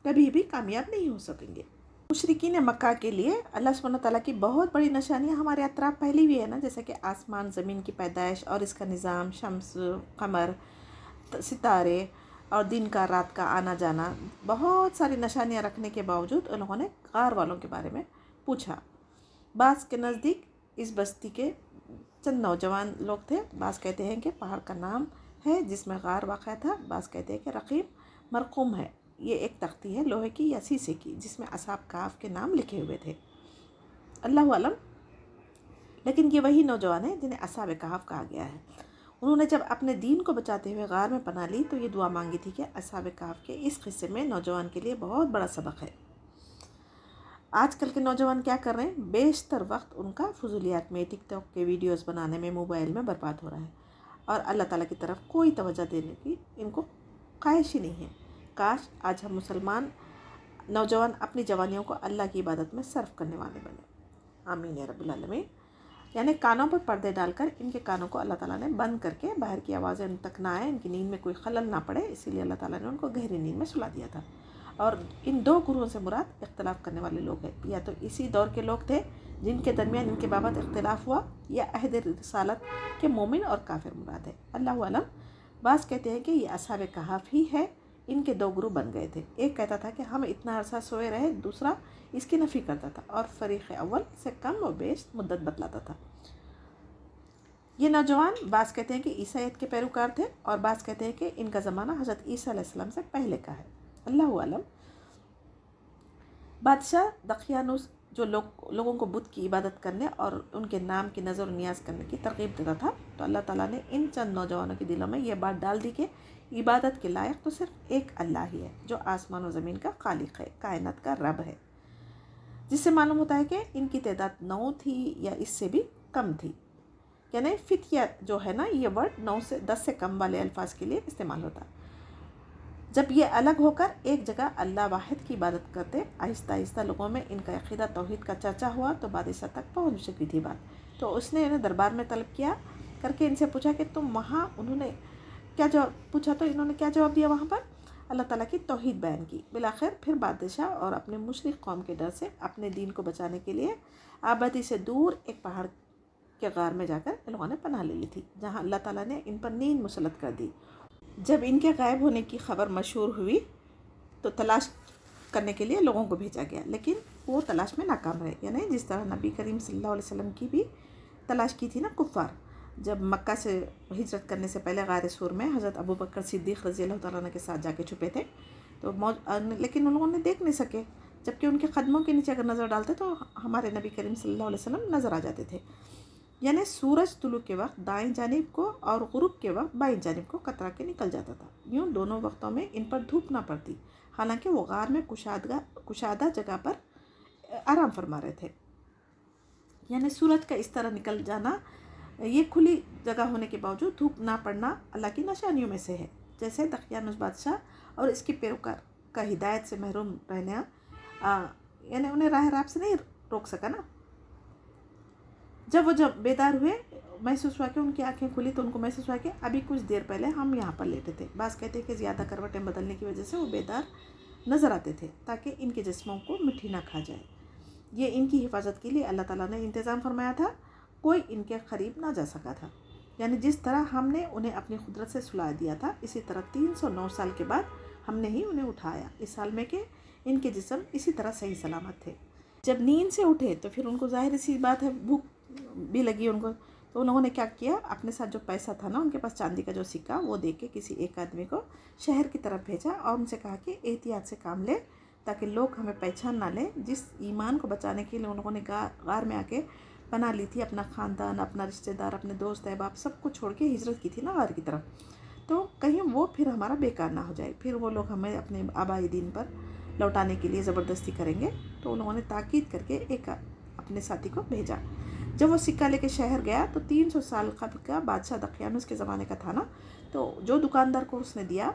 کبھی بھی کامیاب نہیں ہو سکیں گے۔ مشرکین مکہ کے لیے اللہ سبحانہ تعالیٰ کی بہت بڑی نشانیاں ہمارے اطراف پھیلی ہوئی ہے نا، جیسے کہ آسمان زمین کی پیدائش اور اس کا نظام، شمس، قمر، ستارے اور دن کا رات کا آنا جانا، بہت ساری نشانیاں رکھنے کے باوجود انہوں نے غار والوں کے بارے میں پوچھا۔ بعض کے نزدیک اس بستی کے چند نوجوان لوگ تھے، بعض کہتے ہیں کہ پہاڑ کا نام ہے جس میں غار واقع تھا، بعض کہتے ہیں کہ رقیم مرقوم ہے، یہ ایک تختی ہے لوہے کی یا سیسے کی جس میں اصحاب کہف کے نام لکھے ہوئے تھے، اللہ علم، لیکن یہ وہی نوجوان ہیں جنہیں اصحاب کہف کہا گیا ہے۔ انہوں نے جب اپنے دین کو بچاتے ہوئے غار میں پناہ لی تو یہ دعا مانگی تھی کہ اصحاب کہف کے اس قصے میں نوجوان کے لیے بہت بڑا سبق ہے۔ آج کل کے نوجوان کیا کر رہے ہیں؟ بیشتر وقت ان کا فضولیات میں، ٹک ٹاک کے ویڈیوز بنانے میں، موبائل میں برباد ہو رہا ہے، اور اللہ تعالیٰ کی طرف کوئی توجہ دینے کی ان کو خواہش ہی نہیں ہے۔ کاش آج ہم مسلمان نوجوان اپنی جوانیوں کو اللہ کی عبادت میں صرف کرنے والے بنے۔ آمین یا رب العالمین۔ یعنی کانوں پر پردے ڈال کر ان کے کانوں کو اللہ تعالیٰ نے بند کر کے باہر کی آوازیں ان تک نہ آئیں، ان کی نیند میں کوئی خلل نہ پڑے، اسی لیے اللہ تعالیٰ نے ان کو گہری نیند میں سلا دیا تھا، اور ان دو گروہوں سے مراد اختلاف کرنے والے لوگ ہیں، یا تو اسی دور کے لوگ تھے جن کے درمیان ان کے بابت اختلاف ہوا، یا عہد رسالت کے مومن اور کافر مراد ہے، اللہ علم۔ بعض کہتے ہیں کہ یہ اصحاب کہف ہی ہے، ان کے دو گروہ بن گئے تھے، ایک کہتا تھا کہ ہم اتنا عرصہ سوئے رہے، دوسرا اس کی نفی کرتا تھا، اور فریق اول سے کم و بیش مدت بتلاتا تھا۔ یہ نوجوان بعض کہتے ہیں کہ عیسائیت کے پیروکار تھے، اور بعض کہتے ہیں کہ ان کا زمانہ حضرت عیسیٰ علیہ السلام سے پہلے کا ہے، اللہ علم۔ بادشاہ دقیانوس جو لوگوں کو بت کی عبادت کرنے اور ان کے نام کی نظر و نیاز کرنے کی ترغیب دیتا تھا، تو اللہ تعالیٰ نے ان چند نوجوانوں کے دلوں میں یہ بات ڈال دی کہ عبادت کے لائق تو صرف ایک اللہ ہی ہے، جو آسمان و زمین کا خالق ہے، کائنات کا رب ہے، جس سے معلوم ہوتا ہے کہ ان کی تعداد 9 تھی یا اس سے بھی کم تھی، یعنی فتیہ جو ہے نا، یہ ورڈ 9 سے 10 سے کم والے الفاظ کے لیے استعمال ہوتا ہے۔ جب یہ الگ ہو کر ایک جگہ اللہ واحد کی عبادت کرتے، آہستہ آہستہ لوگوں میں ان کا عقیدہ توحید کا چرچا ہوا تو بادشاہ تک پہنچ چکی تھی بات، تو اس نے انہیں دربار میں طلب کیا کر کے ان سے پوچھا کہ تم وہاں، انہوں نے کیا جواب پوچھا تو انہوں نے کیا جواب دیا وہاں پر؟ اللہ تعالیٰ کی توحید بیان کی۔ بلاخر پھر بادشاہ اور اپنے مشرک قوم کے ڈر سے اپنے دین کو بچانے کے لیے آبادی سے دور ایک پہاڑ کے غار میں جا کر ان لوگوں نے پناہ لے لی تھی، جہاں اللہ تعالیٰ نے ان پر نیند مسلط کر دی۔ جب ان کے غائب ہونے کی خبر مشہور ہوئی تو تلاش کرنے کے لیے لوگوں کو بھیجا گیا، لیکن وہ تلاش میں ناکام رہے، یعنی جس طرح نبی کریم صلی اللہ علیہ وسلم کی بھی تلاش کی تھی نا کفار، جب مکہ سے ہجرت کرنے سے پہلے غار سور میں حضرت ابو بکر صدیق رضی اللہ تعالیٰ عنہ کے ساتھ جا کے چھپے تھے، تو لیکن ان لوگوں نے دیکھ نہیں سکے، جبکہ ان کے قدموں کے نیچے اگر نظر ڈالتے تو ہمارے نبی کریم صلی اللہ علیہ وسلم نظر آ جاتے تھے، یعنی سورج طلوع کے وقت دائیں جانب کو اور غروب کے وقت بائیں جانب کو کترا کے نکل جاتا تھا، یوں دونوں وقتوں میں ان پر دھوپ نہ پڑتی، حالانکہ وہ غار میں کشادہ جگہ پر آرام فرما رہے تھے، یعنی سورج کا اس طرح نکل جانا، یہ کھلی جگہ ہونے کے باوجود دھوپ نہ پڑنا اللہ کی نشانیوں میں سے ہے، جیسے دقیانوس بادشاہ اور اس کے پیروکار کا ہدایت سے محروم رہنا، یعنی انہیں راہ راب سے نہیں روک سکا نا۔ جب بیدار ہوئے، محسوس ہوا کہ ان کی آنکھیں کھلی تو ان کو محسوس ہوا کہ ابھی کچھ دیر پہلے ہم یہاں پر لیٹے تھے۔ بعض کہتے ہیں کہ زیادہ کروٹیں بدلنے کی وجہ سے وہ بیدار نظر آتے تھے تاکہ ان کے جسموں کو مٹی نہ کھا جائے، یہ ان کی حفاظت کے لیے اللہ تعالیٰ نے انتظام فرمایا تھا، کوئی ان کے قریب نہ جا سکا تھا، یعنی جس طرح ہم نے انہیں اپنی قدرت سے سلا دیا تھا، اسی طرح 309 سال کے بعد ہم نے ہی انہیں اٹھایا، اس حال میں کہ ان کے جسم اسی طرح صحیح سلامت تھے۔ جب نیند سے اٹھے تو پھر ان کو ظاہر سی بات ہے بھوک بھی لگی ان کو، تو ان لوگوں نے کیا کیا، اپنے ساتھ جو پیسہ تھا نا، ان کے پاس چاندی کا جو سکہ، وہ دے کے کسی ایک آدمی کو شہر کی طرف بھیجا اور ان سے کہا کہ احتیاط سے کام لے تاکہ لوگ ہمیں پہچان نہ لیں، جس ایمان کو بچانے کے لیے ان لوگوں نے غار میں آ کے پناہ لی تھی، اپنا خاندان، اپنا رشتہ دار، اپنے دوست احباب سب کو چھوڑ کے ہجرت کی تھی نا غار کی طرف، تو کہیں وہ پھر ہمارا بیکار نہ ہو جائے، پھر وہ لوگ ہمیں اپنے آبائی دین پر لوٹانے کے لیے زبردستی کریں گے، تو انہوں نے تاکید کر کے ایک اپنے ساتھی کو بھیجا۔ جب وہ سکہ لے کے شہر گیا تو 300 سال قبل کا بادشاہ دقیانوس کے زمانے کا تھا نا، تو جو دکاندار کو اس نے دیا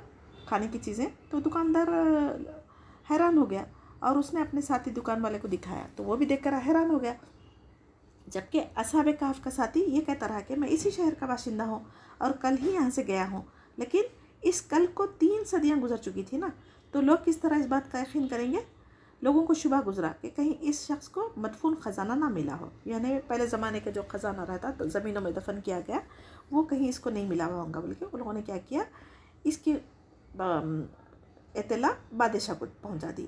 کھانے کی چیزیں، تو دکاندار حیران ہو گیا اور اس نے اپنے ساتھی دکان والے کو دکھایا، تو وہ بھی دیکھ کر حیران ہو گیا، جبکہ اصحاب کہف کا ساتھی یہ کہتا رہا کہ میں اسی شہر کا باشندہ ہوں اور کل ہی یہاں سے گیا ہوں، لیکن اس کل کو 3 صدیاں گزر چکی تھی نا، تو لوگ کس طرح اس بات کا یقین کریں گے؟ لوگوں کو شبہ گزرا کہ کہیں اس شخص کو مدفون خزانہ نہ ملا ہو، یعنی پہلے زمانے کا جو خزانہ رہتا تو زمینوں میں دفن کیا گیا، وہ کہیں اس کو نہیں ملا ہوا ہوگا، بلکہ ان لوگوں نے کیا کیا، اس کی اطلاع بادشاہ کو پہنچا دی،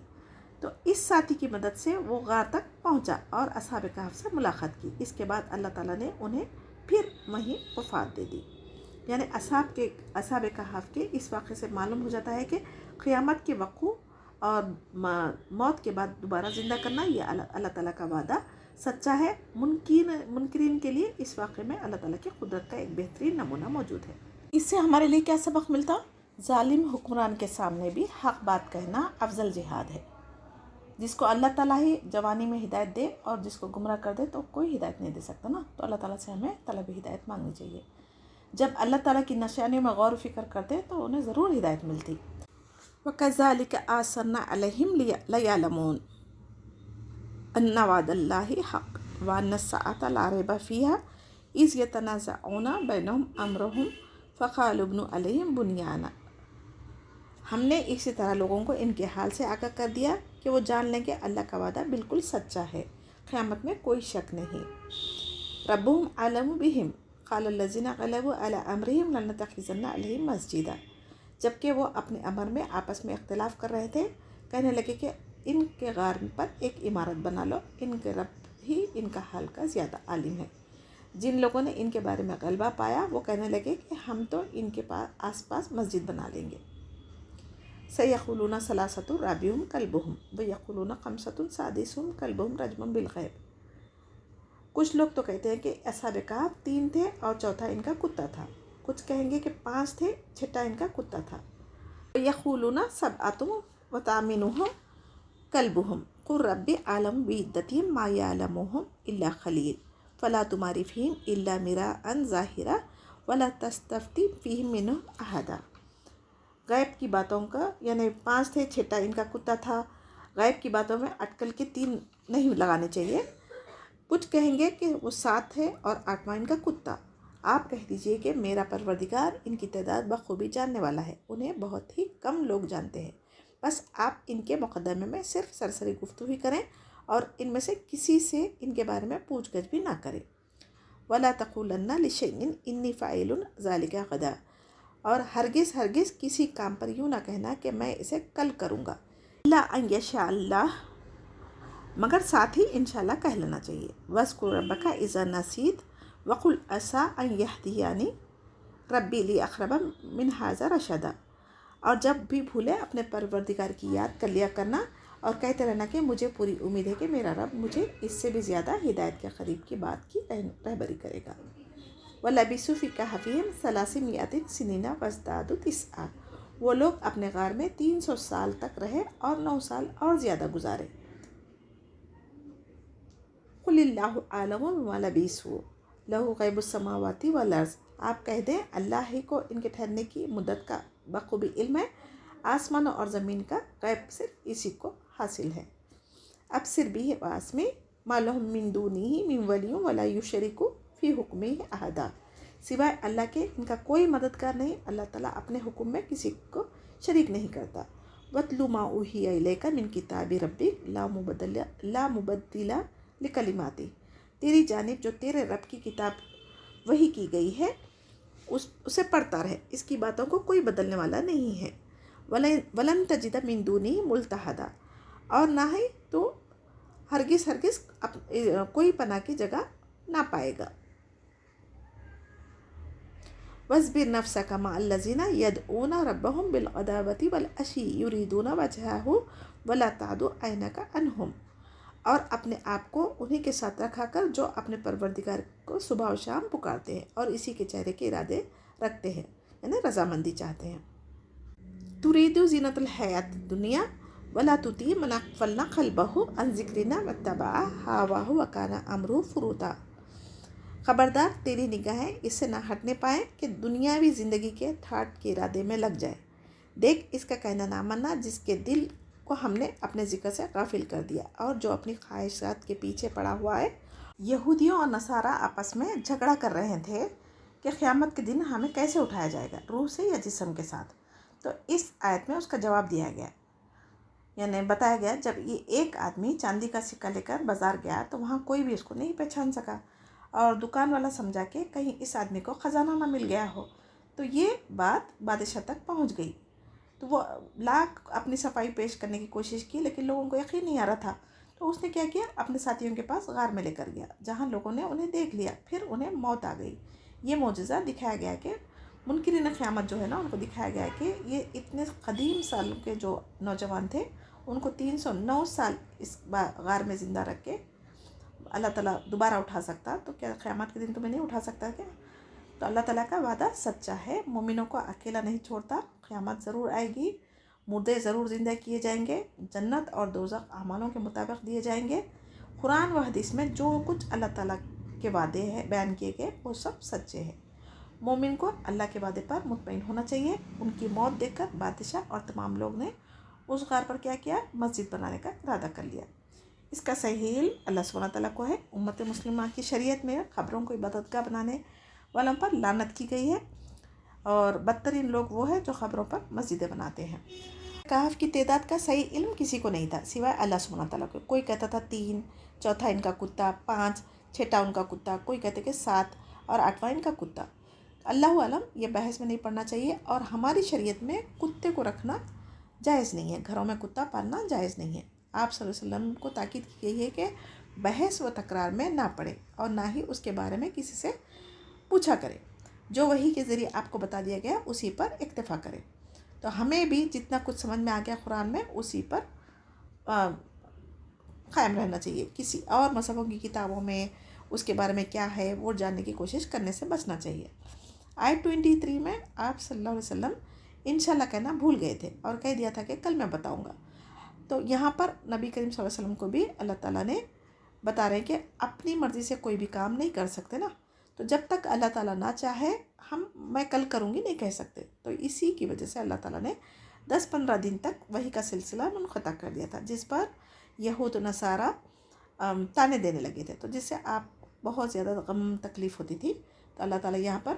تو اس ساتھی کی مدد سے وہ غار تک پہنچا اور اصحاب کہف سے ملاقات کی۔ اس کے بعد اللہ تعالیٰ نے انہیں پھر وہیں وفات دے دی، یعنی اصحاب کہف کے اس واقعے سے معلوم ہو جاتا ہے کہ قیامت کے وقوع اور موت کے بعد دوبارہ زندہ کرنا، یہ اللہ تعالیٰ کا وعدہ سچا ہے۔ منکرین کے لیے اس واقعے میں اللہ تعالیٰ کی قدرت کا ایک بہترین نمونہ موجود ہے۔ اس سے ہمارے لیے کیا سبق ملتا؟ ظالم حکمران کے سامنے بھی حق بات کہنا افضل جہاد ہے۔ جس کو اللہ تعالیٰ ہی جوانی میں ہدایت دے اور جس کو گمراہ کر دے تو کوئی ہدایت نہیں دے سکتا نا، تو اللہ تعالیٰ سے ہمیں طلب ہدایت مانگنی چاہیے۔ جب اللہ تعالیٰ کی نشانیوں میں غور و فکر کرتے تو انہیں ضرور ہدایت ملتی۔ وَكَذَلِكَ آثَرْنَا عَلَيْهِمْ لِيَعْلَمُونَ أَنَّ وَعْدَ اللَّهِ حَقٌّ وَأَنَّ السَّاعَةَ لَا رَيْبَ فِيهَا إِذْ يَتَنَازَعُونَ بَيْنَهُمْ أَمْرَهُمْ فَقَالُوا ابْنُوا عَلَيْهِمْ بُنْيَانًا۔ ہم نے اسی طرح لوگوں کو ان کے حال سے آگاہ کر دیا کہ وہ جان لیں کہ اللہ کا وعدہ بالکل سچا ہے، قیامت میں کوئی شک نہیں۔ ربهم اعلم بهم قال الذين غلبوا على امرهم لنتخذن عليهم مسجدا۔ جبکہ وہ اپنے امر میں آپس میں اختلاف کر رہے تھے، کہنے لگے کہ ان کے غار پر ایک عمارت بنا لو، ان کے رب ہی ان کا حال کا زیادہ عالم ہے۔ جن لوگوں نے ان کے بارے میں غلبہ پایا وہ کہنے لگے کہ ہم تو ان کے آس پاس مسجد بنا لیں گے۔ سَيَقُولُونَ ثَلَاثَةٌ رَابِعُهُمْ كَلْبُهُمْ وَيَقُولُونَ خَمْسَةٌ سَادِسُهُمْ كَلْبُهُمْ رَجْمٌ بِالْغَيْبِ۔ کچھ لوگ تو کہتے ہیں کہ اصحاب کہف 3 تھے اور چوتھا ان کا کتا تھا، کچھ کہیں گے کہ 5 تھے، چھٹا ان کا کتا تھا۔ وَيَقُولُونَ سَبْعَةٌ وَثَامِنُهُمْ كَلْبُهُمْ قُلْ رَبِّ أَعْلَمُ بِعِدَّتِهِمْ مَا يَعْلَمُهُمْ إِلَّا قَلِيلٌ فَلَا تُمَارِ فِيهِمْ إِلَّا مِرَاءً ظَاهِرًا وَلَا تَسْتَفْتِ فِيهِمْ مِنْهُمْ أَحَدًا۔ غیب کی باتوں کا یعنی 5 تھے، چھٹا ان کا کتا تھا، غیب کی باتوں میں اٹکل کے 3 نہیں لگانے چاہیے۔ کچھ کہیں گے کہ وہ 7 ہے اور 8واں ان کا کتا۔ آپ کہہ دیجئے کہ میرا پروردگار ان کی تعداد بخوبی جاننے والا ہے، انہیں بہت ہی کم لوگ جانتے ہیں، بس آپ ان کے مقدمے میں صرف سرسری گفتگو ہی کریں اور ان میں سے کسی سے ان کے بارے میں پوچھ گچھ بھی نہ کریں۔ وَلَا تَقُولَنَّ لِشَيْءٍ إِنِّي فَاعِلٌ ذَلِكَ غَدًا، اور ہرگز کسی کام پر یوں نہ کہنا کہ میں اسے کل کروں گا، إِلَّا أَن يَشَاءَ اللَّهُ، مگر ساتھ ہی انشاءاللہ کہہ لینا چاہیے۔ وَاذْكُر رَبَّكَ إِذَا نَسِيتَ وَقُلْ عَسَىٰ أَن يَهْدِيَنِ رَبِّي لِأَقْرَبَ مِنْ هَٰذَا رَشَدًا، اور جب بھی بھولے اپنے پروردگار کی یاد کر لیا کرنا اور کہتے رہنا کہ مجھے پوری امید ہے کہ میرا رب مجھے اس سے بھی زیادہ ہدایت کے قریب کی بات کی رہبری کرے گا۔ وَلَبِثُوا فِي كَهْفِهِمْ 300 سِنِينَ وَازْدَادُوا تِسْعًا، وہ لوگ اپنے غار میں 300 سال تک رہے اور 9 سال اور زیادہ گزارے۔ قُلِ اللَّهُ أَعْلَمُ بِمَا لَبِثُوا لَهُ غَيْبُ السَّمَاوَاتِ وَالْأَرْضِ، آپ کہہ دیں اللہ ہی کو ان کے ٹھہرنے کی مدت کا بخوبی علم ہے، آسمانوں اور زمین کا غیب صرف اسی کو حاصل ہے۔ أَبْصِرْ بِهِ وَأَسْمِعْ مَا لَهُم مِّن دُونِهِ مِّن وَلِيٍّ وَلَا يُشْرِكُ فِي حُكْمِهِ أَحَدًا، سوائے اللہ کے ان کا کوئی مددگار نہیں، اللہ تعالیٰ اپنے حکم میں کسی کو شریک نہیں کرتا۔ وَاتْلُ مَا أُوحِيَ إِلَيْكَ مِن کِتَابِ رَبِّكَ لَا مُبَدِّلَ لِكَلِمَاتِهِ، تیری جانب جو تیرے رب کی کتاب وحی کی گئی ہے اسے پڑھتا رہے، اس کی باتوں کو کوئی بدلنے والا نہیں ہے۔ وَلَن تَجِدَ مِن دُونِهِ مُلْتَحَدًا، اور نہ ہی تو ہرگز کوئی پناہ کی جگہ نہ پائے گا۔ وَاصْبِرْ نَفْسَكَ مَعَ الَّذِينَ يَدْعُونَ رَبَّهُمْ بِالْغَدَاوَةِ وَالْعَشِيِّ يُرِيدُونَ وَجْهَهُ وَلَا تَعْدُ عَيْنَكَ عَنْهُمْ، اور اپنے آپ کو انہی کے ساتھ رکھا کر جو اپنے پروردگار کو صبح و شام پکارتے ہیں اور اسی کے چہرے کے ارادے رکھتے ہیں، یعنی رضامندی چاہتے ہیں۔ تُرِيدُ زِينَةَ الْحَيَاةِ الدُّنْيَا وَلَا تُطِیعْ مَنْ أَغْفَلْنَا قَلْبَهُ عَنْ ذِکْرِنَا وَاتَّبَعَ هَوَاهُ وَكَانَ أَمْرُهُ فُرُوطًا، خبردار تیری نگاہیں اس سے نہ ہٹنے پائیں کہ دنیاوی زندگی کے ٹھاٹھ کے ارادے میں لگ جائے۔ دیکھ اس کا کہنا نہ ماننا جس کے دل کو ہم نے اپنے ذکر سے غافل کر دیا اور جو اپنی خواہشات کے پیچھے پڑا ہوا ہے۔ یہودیوں اور نصارہ آپس میں جھگڑا کر رہے تھے کہ قیامت کے دن ہمیں کیسے اٹھایا جائے گا، روح سے یا جسم کے ساتھ۔ تو اس آیت میں اس کا جواب دیا گیا، یعنی بتایا گیا جب یہ ایک آدمی چاندی کا سکہ لے کر بازار گیا تو وہاں کوئی بھی اس کو نہیں پہچان سکا، اور دکان والا سمجھا کہ کہیں اس آدمی کو خزانہ نہ مل گیا ہو، تو یہ بات بادشاہ تک پہنچ گئی۔ تو وہ لاکھ اپنی صفائی پیش کرنے کی کوشش کی لیکن لوگوں کو یقین نہیں آ رہا تھا، تو اس نے کیا کیا، اپنے ساتھیوں کے پاس غار میں لے کر گیا جہاں لوگوں نے انہیں دیکھ لیا، پھر انہیں موت آ گئی۔ یہ معجزہ دکھایا گیا کہ منکرین قیامت جو ہے نا ان کو دکھایا گیا کہ یہ اتنے قدیم سالوں کے جو نوجوان تھے ان کو 309 سال اس غار میں زندہ رکھ کے اللہ تعالیٰ دوبارہ اٹھا سکتا، تو کیا قیامت کے دن تمہیں نہیں اٹھا سکتا کیا؟ تو اللہ تعالیٰ کا وعدہ سچا ہے، مومنوں کو اکیلا نہیں چھوڑتا، قیامت ضرور آئے گی، مردے ضرور زندہ کیے جائیں گے، جنت اور دوزخ اعمالوں کے مطابق دیے جائیں گے۔ قرآن و حدیث میں جو کچھ اللہ تعالیٰ کے وعدے ہیں بیان کیے گئے وہ سب سچے ہیں۔ مومن کو اللہ کے وعدے پر مطمئن ہونا چاہیے۔ ان کی موت دیکھ کر بادشاہ اور تمام لوگ نے اس غار پر کیا کیا، مسجد بنانے کا ارادہ کر لیا۔ اس کا صحیح علم اللہ سبحانہ تعالیٰ کو ہے۔ امت مسلمہ کی شریعت میں قبروں کو عبادت گاہ بنانے والوں پر لعنت کی گئی ہے۔ اور بدترین لوگ وہ ہیں جو قبروں پر مسجدیں بناتے ہیں۔ کہف کی تعداد کا صحیح علم کسی کو نہیں تھا سوائے اللہ سبحانہ تعالیٰ کو۔ کوئی کہتا تھا 3، چوتھا ان کا کتا، 5، چھٹا ان کا کتا، کوئی کہتے کہ 7 اور 8واں ان کا کتا۔ اللہ عالم، یہ بحث میں نہیں پڑھنا چاہیے، اور ہماری شریعت میں کتے کو رکھنا جائز نہیں ہے، گھروں میں کتا پالنا جائز نہیں ہے۔ آپ صلی اللہ علیہ وسلم کو تاکید کی گئی ہے کہ بحث و تکرار میں نہ پڑے اور نہ ہی اس کے بارے میں کسی سے پوچھا کرے، جو وحی کے ذریعے آپ کو بتا دیا گیا اسی پر اکتفا کرے۔ تو ہمیں بھی جتنا کچھ سمجھ میں آ گیا قرآن میں اسی پر قائم رہنا چاہیے، کسی اور مذہبوں کی کتابوں میں اس کے بارے میں کیا ہے وہ جاننے کی کوشش کرنے سے بچنا چاہیے۔ آیت 23 میں آپ صلی اللہ علیہ وسلم انشاءاللہ کہنا بھول گئے تھے اور کہہ دیا تھا کہ کل میں بتاؤں گا۔ تو یہاں پر نبی کریم صلی اللہ علیہ وسلم کو بھی اللہ تعالیٰ نے بتا رہے ہیں کہ اپنی مرضی سے کوئی بھی کام نہیں کر سکتے نا، تو جب تک اللہ تعالیٰ نہ چاہے میں کل کروں گی نہیں کہہ سکتے۔ تو اسی کی وجہ سے اللہ تعالیٰ نے 10-15 دن تک وحی کا سلسلہ منقطع کر دیا تھا، جس پر یہود و نصارہ تانے دینے لگے تھے، تو جس سے آپ بہت زیادہ غم تکلیف ہوتی تھی۔ تو اللہ تعالیٰ یہاں پر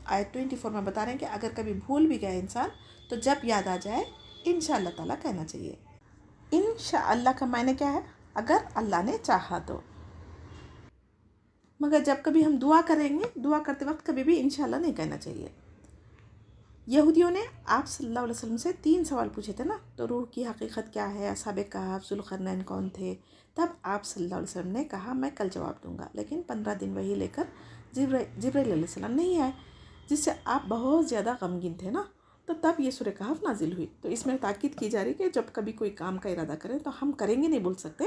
آیت 24 میں بتا رہے ہیں کہ اگر کبھی بھول بھی گئے انسان تو جب یاد آ جائے انشاءاللہ تعالیٰ کہنا چاہیے۔ انشاءاللہ کا معنی کیا ہے؟ اگر اللہ نے چاہا تو۔ مگر جب کبھی ہم دعا کریں گے، دعا کرتے وقت کبھی بھی انشاءاللہ نہیں کہنا چاہیے۔ یہودیوں نے آپ صلی اللہ علیہ وسلم سے 3 سوال پوچھے تھے نا، تو روح کی حقیقت کیا ہے، اصحاب کہف، ذوالقرنین کون تھے؟ تب آپ صلی اللہ علیہ وسلم نے کہا میں کل جواب دوں گا، لیکن 15 دن وحی لے کر جبرائیل علیہ السلام نہیں آئے، جس سے آپ بہت زیادہ غمگین تھے نا، تو تب یہ سورہ کہف نازل ہوئی۔ تو اس میں تاکید کی جا رہی کہ جب کبھی کوئی کام کا ارادہ کریں تو ہم کریں گے نہیں بول سکتے،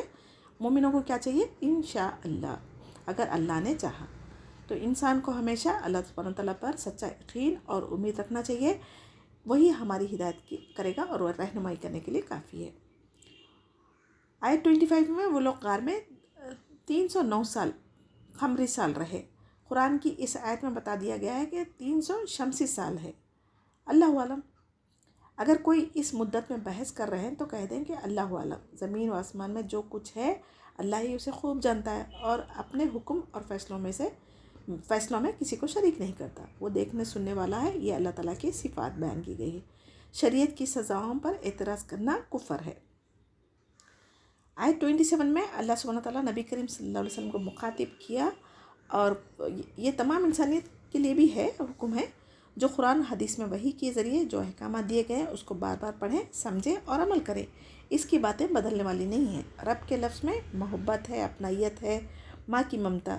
مومنوں کو کیا چاہیے؟ انشاءاللہ، اگر اللہ نے چاہا۔ تو انسان کو ہمیشہ اللہ سبحانہ تعالیٰ پر سچا یقین اور امید رکھنا چاہیے، وہی ہماری ہدایت کرے گا اور رہنمائی کرنے کے لیے کافی ہے۔ آیت 25 میں وہ لوگ غار میں 309 سال قمری سال رہے۔ قرآن کی اس آیت میں بتا دیا گیا ہے کہ 300 شمسی سال ہے۔ اللہ عالم، اگر کوئی اس مدت میں بحث کر رہے ہیں تو کہہ دیں کہ اللہ عالم، زمین و آسمان میں جو کچھ ہے اللہ ہی اسے خوب جانتا ہے، اور اپنے حکم اور فیصلوں میں کسی کو شریک نہیں کرتا، وہ دیکھنے سننے والا ہے۔ یہ اللہ تعالیٰ کی صفات بیان کی گئی ہے۔ شریعت کی سزاؤں پر اعتراض کرنا کفر ہے۔ آیت 27 میں اللہ سبحانہ تعالیٰ نبی کریم صلی اللہ علیہ وسلم کو مخاطب کیا، اور یہ تمام انسانیت کے لیے بھی ہے، حکم ہے، جو قرآن حدیث میں وحی کے ذریعے جو احکامات دیے گئے ہیں اس کو بار بار پڑھیں، سمجھیں اور عمل کریں۔ اس کی باتیں بدلنے والی نہیں ہیں۔ رب کے لفظ میں محبت ہے، اپنائیت ہے، ماں کی ممتا،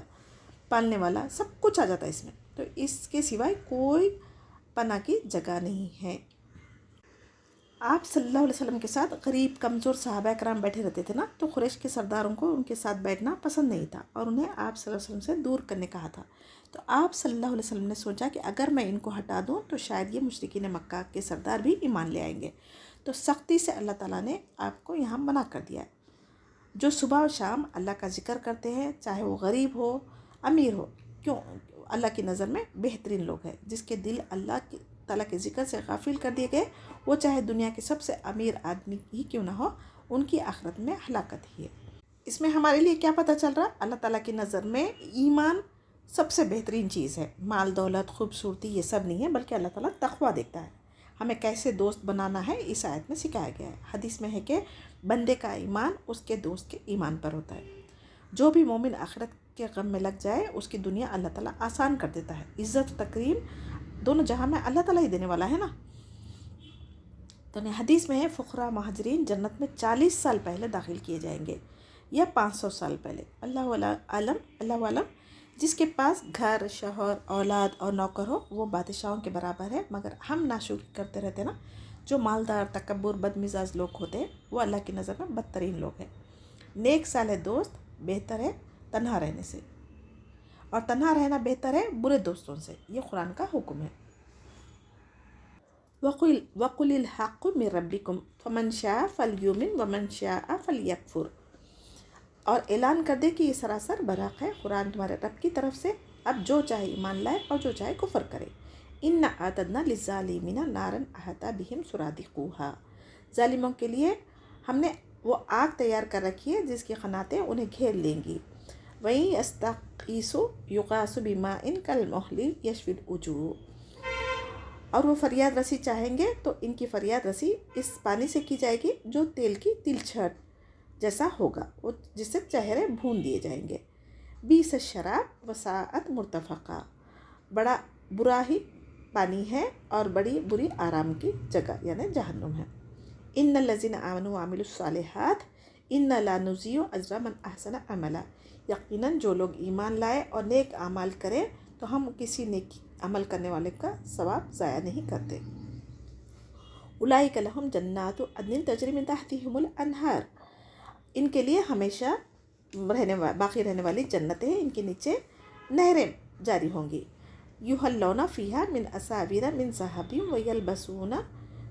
پالنے والا، سب کچھ آ جاتا ہے اس میں، تو اس کے سوائے کوئی پناہ کی جگہ نہیں ہے۔ آپ صلی اللہ علیہ وسلم کے ساتھ غریب کمزور صحابہ کرام بیٹھے رہتے تھے نا، تو قریش کے سرداروں کو ان کے ساتھ بیٹھنا پسند نہیں تھا اور انہیں آپ صلی اللہ علیہ وسلم سے دور کرنے کہا تھا۔ تو آپ صلی اللہ علیہ وسلم نے سوچا کہ اگر میں ان کو ہٹا دوں تو شاید یہ مشرکین مکہ کے سردار بھی ایمان لے آئیں گے، تو سختی سے اللہ تعالیٰ نے آپ کو یہاں منع کر دیا ہے۔ جو صبح و شام اللہ کا ذکر کرتے ہیں، چاہے وہ غریب ہو امیر ہو، کیوں اللہ کی نظر میں بہترین لوگ ہیں۔ جس کے دل اللہ تعالیٰ کے ذکر سے غافل کر دیے گئے، وہ چاہے دنیا کے سب سے امیر آدمی ہی کیوں نہ ہو، ان کی آخرت میں ہلاکت ہی ہے۔ اس میں ہمارے لیے کیا پتہ چل رہا؟ اللہ تعالیٰ کی نظر میں ایمان سب سے بہترین چیز ہے، مال دولت خوبصورتی یہ سب نہیں ہے، بلکہ اللہ تعالیٰ تقویٰ دیکھتا ہے۔ ہمیں کیسے دوست بنانا ہے اس آیت میں سکھایا گیا ہے۔ حدیث میں ہے کہ بندے کا ایمان اس کے دوست کے ایمان پر ہوتا ہے۔ جو بھی مومن آخرت کے غم میں لگ جائے اس کی دنیا اللہ تعالیٰ آسان کر دیتا ہے۔ عزت و تکریم دونوں جہاں میں اللہ تعالیٰ ہی دینے والا ہے نا۔ تو حدیث میں ہے فقراء مہاجرین جنت میں 40 سال پہلے داخل کیے جائیں گے یا 500 سال پہلے۔ اللہ عالم، جس کے پاس گھر، شوہر، اولاد اور نوکر ہو وہ بادشاہوں کے برابر ہے، مگر ہم ناشکری کرتے رہتے نا۔ جو مالدار، تکبر، بد مزاج لوگ ہوتے ہیں وہ اللہ کی نظر میں بدترین لوگ ہیں۔ نیک صالح دوست بہتر ہے تنہا رہنے سے، اور تنہا رہنا بہتر ہے برے دوستوں سے، یہ قرآن کا حکم ہے۔ وَقُلِ الْحَقُّ مِن رَبِّكُمْ فَمَنْ شَاءَ فَلْيُؤْمِنْ وَمَنْ شَاءَ فَلْيَكْفُرْ، اور اعلان کر دے کہ یہ سراسر برحق ہے، قرآن تمہارے رب کی طرف سے، اب جو چاہے ایمان لائے اور جو چاہے کفر کرے۔ إِنَّا أَعْتَدْنَا لِلظَّالِمِينَ نَارًا أَحَاطَ بِهِمْ سُرَادِقُهَا، ظالموں کے لیے ہم نے وہ آگ تیار کر رکھی ہے جس کی قناتیں انہیں گھیر لیں گی۔ وَإِن يَسْتَغِيثُوا يُغَاثُوا بِمَاءٍ كَالْمُهْلِ يَشْوِي الْوُجُوهَ، اور وہ فریاد رسی چاہیں گے تو ان کی فریاد رسی اس پانی سے کی جائے گی جو تیل کی تلچھٹ جیسا ہوگا، وہ جس سے چہرے بھون دیے جائیں گے۔ بیس الشراب وساعت مرتفقہ، بڑا برا ہی پانی ہے اور بڑی بری آرام کی جگہ یعنی جہنم ہے۔ ان الذین آمنوا وعملوا الصالحات انا لا نضیع اجر من احسن عملا، یقیناً جو لوگ ایمان لائے اور نیک اعمال کرے تو ہم کسی نیک عمل کرنے والے کا ثواب ضائع نہیں کرتے۔ اولئک لہم جنات عدن تجری من تحتہم الانہار، ان کے لیے ہمیشہ باقی رہنے والی جنتیں ہیں، ان کے نیچے نہریں جاری ہوں گی۔ یحلون فیہا من اساور من ذہب ویلبسون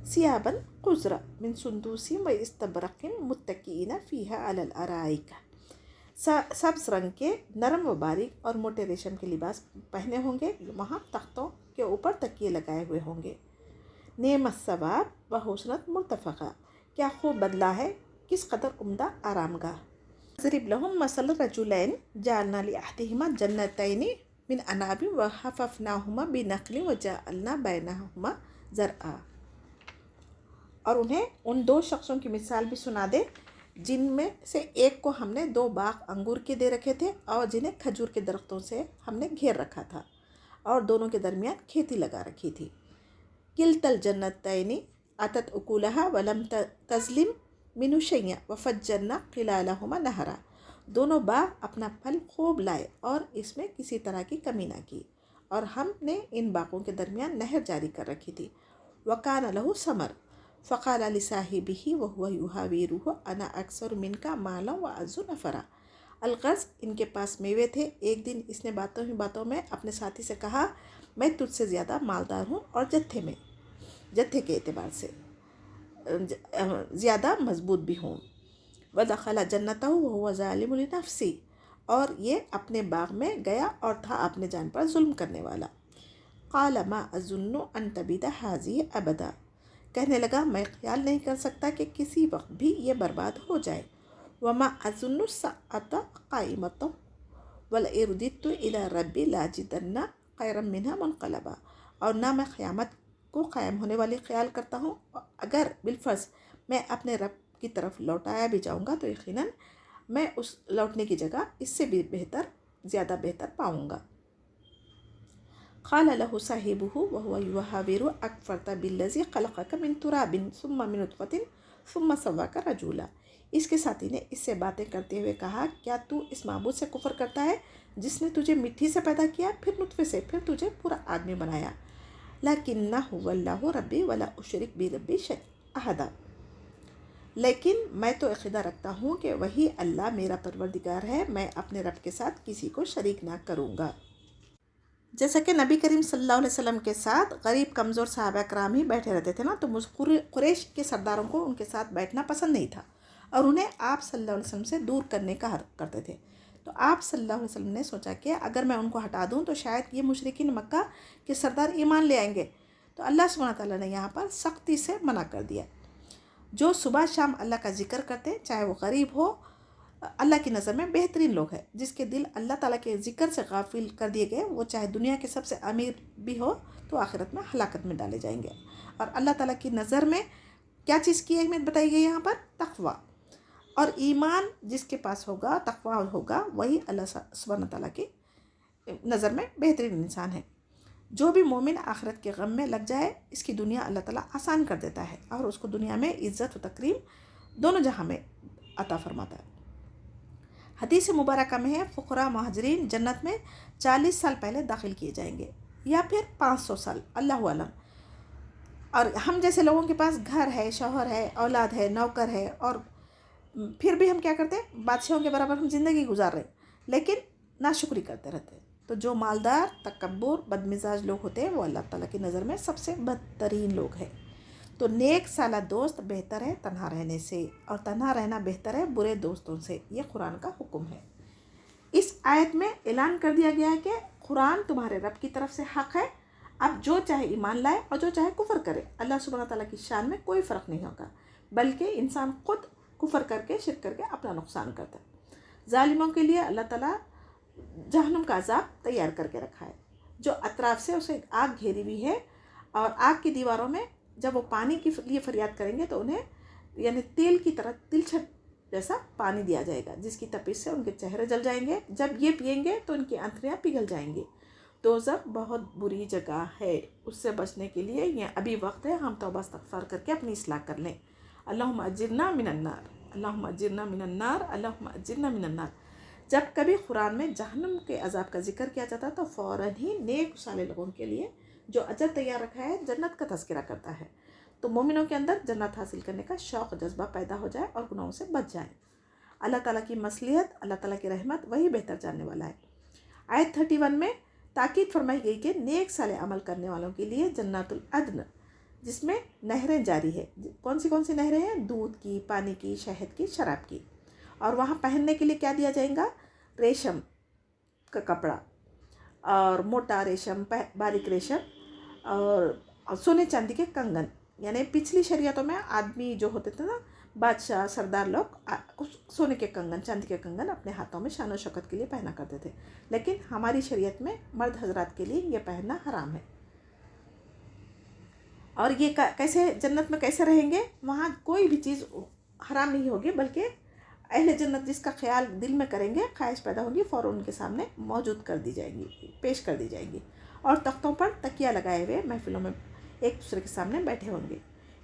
ثیابا خضرا من سندس واستبرق متکئین فیہا علی الارائک، سبز رنگ کے نرم و باریک اور موٹے ریشم کے لباس پہنے ہوں گے، وہاں تختوں کے اوپر تکیے لگائے ہوئے ہوں گے۔ نعم الثواب و حسنت مرتفقہ، کیا خوب بدلہ ہے، کس قدر عمدہ آرام گاہ۔ ضرب لہم مثل رجلین جعلنا لأحدہما جنتین من عناب وحففناہما بنخل وجعلنا بینہما زرعا، اور انہیں ان دو شخصوں کی مثال بھی سنا دے جن میں سے ایک کو ہم نے 2 باغ انگور کے دے رکھے تھے اور جنہیں کھجور کے درختوں سے ہم نے گھیر رکھا تھا اور دونوں کے درمیان کھیتی لگا رکھی تھی۔ کلتا الجنتین آتت اکولہا ولم تظلم منہ شیئا وفجرنا خلالہما نہرا، دونوں باغ اپنا پھل خوب لائے اور اس میں کسی طرح کی کمی نہ کی، اور ہم نے ان باغوں کے درمیان نہر جاری کر رکھی تھی۔ وکان لہ ثمر فقال لصاحبہ وہو یحاورہ انا اکثر منک مالا واعز نفرا، الغرض ان کے پاس میوے تھے، ایک دن اس نے باتوں ہی باتوں میں اپنے ساتھی سے کہا میں تجھ سے زیادہ مالدار ہوں اور جتھے کے اعتبار سے زیادہ مضبوط بھی ہوں۔ ودخل جنتہ وہو ظالم لنفسہ، اور یہ اپنے باغ میں گیا اور تھا اپنے جان پر ظلم کرنے والا۔ قال ما اظن ان تبید ہذہ ابدا، کہنے لگا میں خیال نہیں کر سکتا کہ کسی وقت بھی یہ برباد ہو جائے۔ وما اظن الساعۃ قائمۃ ولئن رددت الی ربی لاجدن خیرا منہا منقلبا، اور نہ میں قیامت کو قائم ہونے والی خیال کرتا ہوں، اگر بالفرض میں اپنے رب کی طرف لوٹایا بھی جاؤں گا تو یقیناً میں اس لوٹنے کی جگہ اس سے بھی زیادہ بہتر پاؤں گا۔ قال له صاحبه وهو يحاوره اکفرت بالذی خلقک من تراب ثم من نطفۃ ثم سواک رجولا، اس کے ساتھی نے اس سے باتیں کرتے ہوئے کہا کیا تو اس معبود سے کفر کرتا ہے جس نے تجھے مٹی سے پیدا کیا، پھر نطفے سے، پھر تجھے پورا آدمی بنایا۔ لکنہ هو اللہ ربی ولا اشرک بربی احدا، لیکن میں تو عقیدہ رکھتا ہوں کہ وہی اللہ میرا پروردگار ہے، میں اپنے رب کے ساتھ کسی کو شریک نہ کروں گا۔ جیسا کہ نبی کریم صلی اللہ علیہ وسلم کے ساتھ غریب کمزور صحابہ کرام ہی بیٹھے رہتے تھے نا، تو قریش کے سرداروں کو ان کے ساتھ بیٹھنا پسند نہیں تھا اور انہیں آپ صلی اللہ علیہ وسلم سے دور کرنے کا حرکت کرتے تھے۔ تو آپ صلی اللہ علیہ وسلم نے سوچا کہ اگر میں ان کو ہٹا دوں تو شاید یہ مشرکین مکہ کے سردار ایمان لے آئیں گے، تو اللہ سبحانہ تعالیٰ نے یہاں پر سختی سے منع کر دیا۔ جو صبح شام اللہ کا ذکر کرتے، چاہے وہ غریب ہو، اللہ کی نظر میں بہترین لوگ ہیں۔ جس کے دل اللہ تعالیٰ کے ذکر سے غافل کر دیے گئے، وہ چاہے دنیا کے سب سے امیر بھی ہو تو آخرت میں ہلاکت میں ڈالے جائیں گے۔ اور اللہ تعالیٰ کی نظر میں کیا چیز کی اہمیت بتائی گئی یہاں پر؟ تقویٰ، اور ایمان جس کے پاس ہوگا، تقویٰ ہوگا، وہی اللہ سبحانہ تعالیٰ کی نظر میں بہترین انسان ہے۔ جو بھی مومن آخرت کے غم میں لگ جائے، اس کی دنیا اللہ تعالیٰ آسان کر دیتا ہے اور اس کو دنیا میں عزت و تکریم دونوں جہاں میں عطا فرماتا ہے۔ حدیث مبارکہ میں ہے فقراء مہاجرین جنت میں 40 سال پہلے داخل کیے جائیں گے یا پھر 500 سال، اللہ عالم۔ اور ہم جیسے لوگوں کے پاس گھر ہے، شوہر ہے، اولاد ہے، نوکر ہے، اور پھر بھی ہم کیا کرتے ہیں؟ بادشاہوں کے برابر ہم زندگی گزار رہے ہیں لیکن ناشکری کرتے رہتے ہیں۔ تو جو مالدار، تکبر، بدمزاج لوگ ہوتے ہیں وہ اللہ تعالیٰ کی نظر میں سب سے بدترین لوگ ہیں۔ تو نیک سالہ دوست بہتر ہے تنہا رہنے سے، اور تنہا رہنا بہتر ہے برے دوستوں سے، یہ قرآن کا حکم ہے۔ اس آیت میں اعلان کر دیا گیا ہے کہ قرآن تمہارے رب کی طرف سے حق ہے، اب جو چاہے ایمان لائے اور جو چاہے کفر کرے، اللہ سبحانہ تعالیٰ کی شان میں کوئی فرق نہیں ہوگا، بلکہ انسان خود کفر کر کے، شرک کر کے اپنا نقصان کرتا ہے۔ ظالموں کے لیے اللہ تعالیٰ جہنم کا عذاب تیار کر کے رکھا ہے، جو اطراف سے اسے آگ گھیری ہوئی ہے، اور آگ کی دیواروں میں جب وہ پانی کے لیے فریاد کریں گے تو انہیں یعنی تیل کی طرح تلچھٹ جیسا پانی دیا جائے گا، جس کی تپش سے ان کے چہرے جل جائیں گے. جب یہ پئیں گے تو ان کی آنتڑیاں پگھل جائیں گی. دوزخ بہت بری جگہ ہے. اس سے بچنے کے لیے یہ ابھی وقت ہے، ہم توبہ استغفار کر کے اپنی اصلاح کر لیں. اللہم اجرنا من النار، اللہم اجرنا من النار، اللہم اجرنا من النار. جب کبھی قرآن میں جہنم کے عذاب کا ذکر کیا جاتا تو فوراً ہی نیک صالح لوگوں کے لیے جو اجر تیار رکھا ہے جنت کا تذکرہ کرتا ہے، تو مومنوں کے اندر جنت حاصل کرنے کا شوق جذبہ پیدا ہو جائے اور گناہوں سے بچ جائیں. اللہ تعالیٰ کی مصلحت، اللہ تعالیٰ کی رحمت وہی بہتر جاننے والا ہے. آیت 31 میں تاکید فرمائی گئی کہ نیک صالح عمل کرنے والوں کے لیے جنات العدن، جس میں نہریں جاری ہے. کون سی نہریں ہیں؟ دودھ کی، پانی کی، شہد کی، شراب کی. اور وہاں پہننے کے لیے کیا دیا جائے گا؟ ریشم کا کپڑا، اور موٹا ریشم، باریک ریشم، اور سونے چاندی کے کنگن. یعنی پچھلی شریعتوں میں آدمی جو ہوتے تھے نا، بادشاہ سردار لوگ سونے کے کنگن، چاندی کے کنگن اپنے ہاتھوں میں شان و شوکت کے لیے پہنا کرتے تھے. لیکن ہماری شریعت میں مرد حضرات کے لیے یہ پہننا حرام ہے. اور یہ کیسے جنت میں کیسے رہیں گے؟ وہاں کوئی بھی چیز حرام نہیں ہوگی، بلکہ اہل جنت جس کا خیال دل میں کریں گے، خواہش پیدا ہوگی، فوراً ان کے سامنے موجود کر دی جائیں گی، پیش کر دی جائیں گی. اور تختوں پر تکیہ لگائے ہوئے محفلوں میں ایک دوسرے کے سامنے بیٹھے ہوں گے،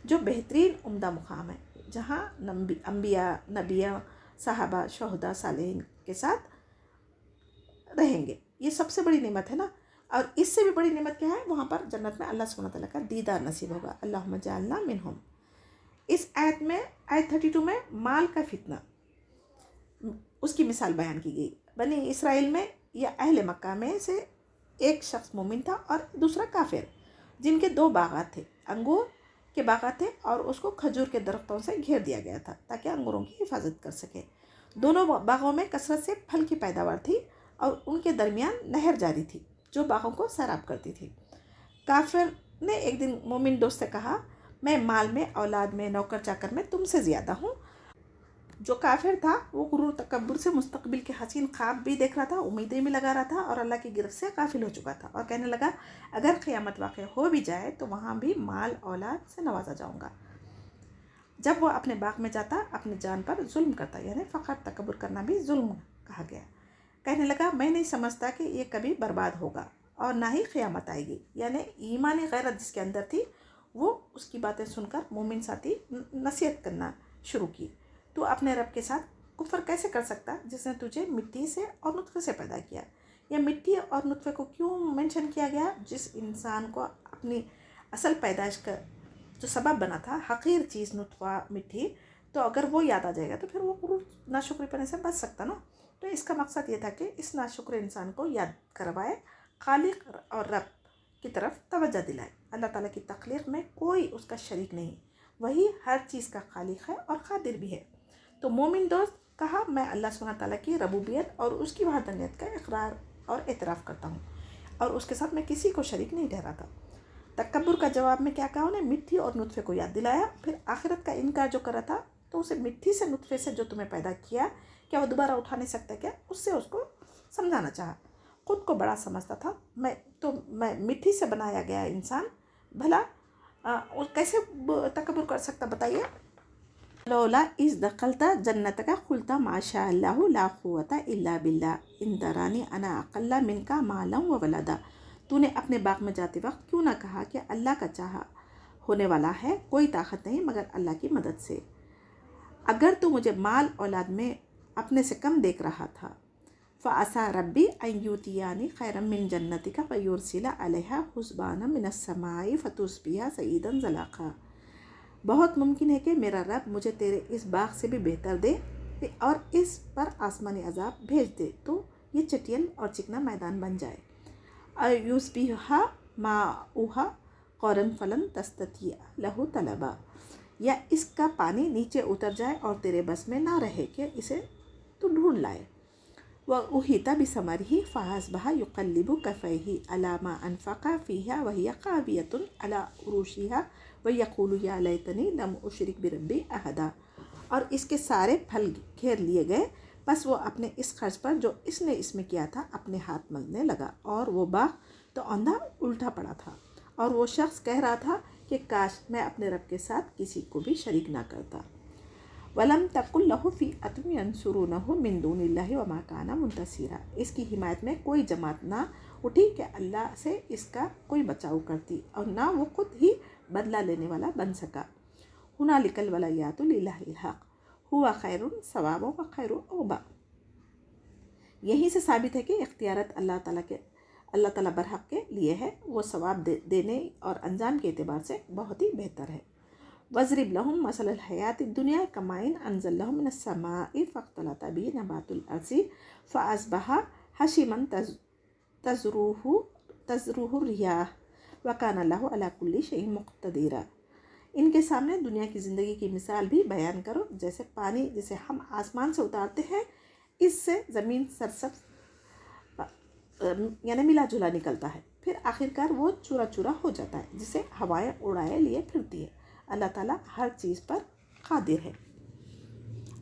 جو بہترین عمدہ مقام ہے، جہاں انبیاء، نبیاں، صحابہ، شہداء، صالحین کے ساتھ رہیں گے. یہ سب سے بڑی نعمت ہے نا. اور اس سے بھی بڑی نعمت کیا ہے؟ وہاں پر جنت میں اللہ سبحانہ تعالیٰ کا دیدار نصیب ہوگا. اللہم جعلنا منہم. اس آیت میں، آیت 32 میں مال کا فتنہ، اس کی مثال بیان کی گئی. بنی اسرائیل میں یا اہل مکہ میں سے ایک شخص مومن تھا اور دوسرا کافر، جن کے 2 باغات تھے. انگور کے باغات تھے اور اس کو کھجور کے درختوں سے گھیر دیا گیا تھا تاکہ انگوروں کی حفاظت کر سکے. دونوں باغوں میں کثرت سے پھل کی پیداوار تھی اور ان کے درمیان نہر جاری تھی جو باغوں کو سیراب کرتی تھی. کافر نے ایک دن مومن دوست سے کہا، میں مال میں، اولاد میں، نوکر چاکر میں تم سے زیادہ ہوں. جو کافر تھا وہ غرور تکبر سے مستقبل کے حسین خواب بھی دیکھ رہا تھا، امیدیں بھی لگا رہا تھا، اور اللہ کی گرفت سے غافل ہو چکا تھا، اور کہنے لگا اگر قیامت واقع ہو بھی جائے تو وہاں بھی مال اولاد سے نوازا جاؤں گا. جب وہ اپنے باغ میں جاتا اپنی جان پر ظلم کرتا، یعنی فخر تکبر کرنا بھی ظلم کہا گیا. کہنے لگا میں نہیں سمجھتا کہ یہ کبھی برباد ہوگا اور نہ ہی قیامت آئے گی. یعنی ایمانی غیرت جس کے اندر تھی، وہ اس کی باتیں سن کر مومن ساتھی نصیحت کرنا شروع کی. تو اپنے رب کے ساتھ کفر کیسے کر سکتا جس نے تجھے مٹی سے اور نطفے سے پیدا کیا؟ یا مٹی اور نطفے کو کیوں مینشن کیا گیا؟ جس انسان کو اپنی اصل پیدائش کا جو سبب بنا تھا، حقیر چیز نطفہ مٹی، تو اگر وہ یاد آ جائے گا تو پھر وہ غرور ناشکری پنے سے بچ سکتا نا. تو اس کا مقصد یہ تھا کہ اس ناشکر انسان کو یاد کروائے، خالق اور رب کی طرف توجہ دلائے. اللہ تعالیٰ کی تخلیق میں کوئی اس کا شریک نہیں، وہی ہر چیز کا خالق ہے اور قادر بھی ہے. تو مومن دوست کہا، میں اللہ سبحانہ تعالیٰ کی ربوبیت اور اس کی وحدانیت کا اقرار اور اعتراف کرتا ہوں، اور اس کے ساتھ میں کسی کو شریک نہیں ٹھہراتا. تکبر کا جواب میں کیا کہا؟ انہیں مٹی اور نطفے کو یاد دلایا. پھر آخرت کا انکار جو کر رہا تھا، تو اسے مٹی سے، نطفے سے جو تمہیں پیدا کیا، کیا وہ دوبارہ اٹھا نہیں سکتا کیا؟ اس سے اس کو سمجھانا چاہا. خود کو بڑا سمجھتا تھا. میں مٹی سے بنایا گیا انسان، بھلا کیسے تکبر کر سکتا؟ بتائیے. لولا اذ دخلت جنتک قلت ما شاء اللہ لا قوت الا باللہ ان ترانی انا اقل منک مالا وولدا. تو نے اپنے باغ میں جاتے وقت کیوں نہ کہا کہ اللہ کا چاہا ہونے والا ہے، کوئی طاقت نہیں مگر اللہ کی مدد سے. اگر تو مجھے مال اولاد میں اپنے سے کم دیکھ رہا تھا، فعسى ربی ان یؤتینی خیرا من جنتک فیرسل علیہا حسبانا من السماء فتصبح صعیدا زلقا. بہت ممکن ہے کہ میرا رب مجھے تیرے اس باغ سے بھی بہتر دے اور اس پر آسمانی عذاب بھیج دے تو یہ چٹیل اور چکنا میدان بن جائے. یصبح ماؤها قورا فلن تستطیع له طلبا. یا اس کا پانی نیچے اتر جائے اور تیرے بس میں نہ رہے کہ اسے تو ڈھونڈ لائے. وَأُحِيطَ بِثَمَرِهِ فَأَصْبَحَ يُقَلِّبُ كَفَّيْهِ عَلَى مَا أَنفَقَ فِيهَا وَهِيَ خَاوِيَةٌ عَلَى عُرُوشِهَا وَيَقُولُ يَا لَيْتَنِي لَمْ أُشْرِكْ بِرَبِّي أَحَدًا. اور اس کے سارے پھل گھیر لیے گئے، بس وہ اپنے اس خرچ پر جو اس نے اس میں کیا تھا اپنے ہاتھ ملنے لگا، اور وہ باغ تو اندھا الٹا پڑا تھا اور وہ شخص کہہ رہا تھا کہ کاش میں اپنے رب کے ساتھ کسی کو بھی شریک نہ کرتا۔ وَلَمْ تَقُلْ لَهُ فِئَةٌ يَنْصُرُونَهُ مِنْ دُونِ اللَّهِ وَمَا كَانَ مُنْتَصِرًا، اس کی حمایت میں کوئی جماعت نہ اٹھی کہ اللہ سے اس کا کوئی بچاؤ کرتی، اور نہ وہ خود ہی بدلہ لینے والا بن سکا۔ هُنَالِكَ الْوَلَایَّاتُ لِلَّهِ الْحَقُّ هُوَ خَیْرٌ ثَوَابًا وَخَیْرٌ عُقْبًا، یہیں سے ثابت ہے کہ اختیارات اللہ تعالیٰ برحق کے لیے ہے، وہ ثواب دینے اور انجام کے اعتبار سے بہت ہی بہتر ہے۔ وَاضْرِبْ لَهُم مَثَلَ الْحَیَاةِ الدُّنْیَا کَمَاءٍ أَنزَلْنَاهُ مِنَ السَّمَاءِ فَاخْتَلَطَ بِهِ نَبَاتُ الْأَرْضِ فَأَصْبَحَ هَشِيمًا تَذْرُوهُ الرِّيَاحُ وَكَانَ اللَّهُ عَلَىٰ كُلِّ شَيْءٍ مُقْتَدِرًا۔ ان کے سامنے دنیا کی زندگی کی مثال بھی بیان کرو، جیسے پانی جسے ہم آسمان سے اتارتے ہیں، اس سے زمین سرسبز یعنی ملا جلا نکلتا ہے، پھر آخرکار وہ چورا چورا ہو جاتا ہے، جسے ہوائیں اڑائے لیے پھرتی ہے۔ اللہ تعالیٰ ہر چیز پر قادر ہے۔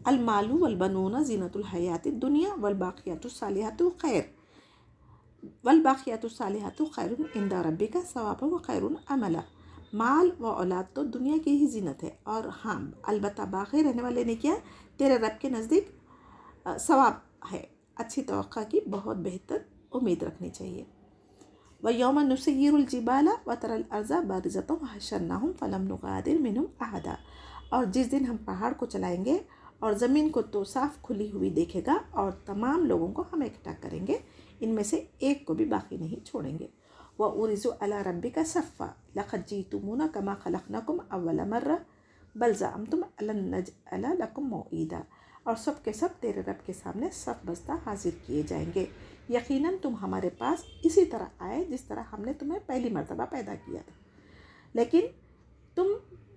المال والبنون زینۃ الحیات الدنیا والباقیات الصالحات خیر عند ربک ثوابا وخیر عملا۔ مال و اولاد تو دنیا کی ہی زینت ہے، اور ہاں البتہ باقی رہنے والے نے کیا تیرے رب کے نزدیک ثواب ہے، اچھی توقع کی بہت بہتر امید رکھنی چاہیے۔ وَيَوْمَ نُسَيِّرُ الْجِبَالَ وَتَرَى الْأَرْضَ بَارِزَةً وَحَشَرْنَاهُمْ فَلَمْ نُغَادِرْ مِنْهُمْ أَحَدًا، اور جس دن ہم پہاڑ کو چلائیں گے اور زمین کو تو صاف کھلی ہوئی دیکھے گا، اور تمام لوگوں کو ہم اکٹھا کریں گے، ان میں سے ایک کو بھی باقی نہیں چھوڑیں گے۔ وَأُعْرِضُ عَلَىٰ رَبِّكَ صَفًّا لَقَدْ جِئْتُمُونَا كَمَا خَلَقْنَاكُمْ أَوَّلَ مَرَّةٍ بَلْ زَعَمْتُمْ أَلَّن نَّجْعَلَ لَكُمْ مَوْعِیدًا، اور سب کے سب تیرے رب کے سامنے صف بستہ حاضر کیے جائیں گے، یقیناً تم ہمارے پاس اسی طرح آئے جس طرح ہم نے تمہیں پہلی مرتبہ پیدا کیا تھا، لیکن تم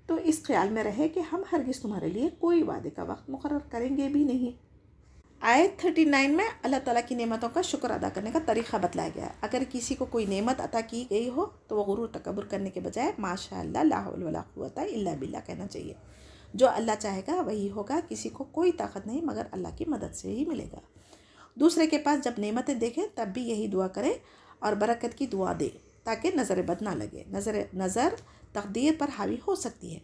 تو اس خیال میں رہے کہ ہم ہرگز تمہارے لیے کوئی وعدے کا وقت مقرر کریں گے بھی نہیں۔ آیت 39 میں اللہ تعالیٰ کی نعمتوں کا شکر ادا کرنے کا طریقہ بتلایا گیا ہے۔ اگر کسی کو کوئی نعمت عطا کی گئی ہو تو وہ غرور تکبر کرنے کے بجائے ماشاء اللہ لا حول ولا قوت الا باللہ کہنا چاہیے۔ جو اللہ چاہے گا وہی ہوگا، کسی کو کوئی طاقت نہیں مگر اللہ کی مدد سے ہی ملے گا۔ دوسرے کے پاس جب نعمتیں دیکھیں تب بھی یہی دعا کرے اور برکت کی دعا دے، تاکہ نظر بد نہ لگے۔ نظر تقدیر پر حاوی ہو سکتی ہے۔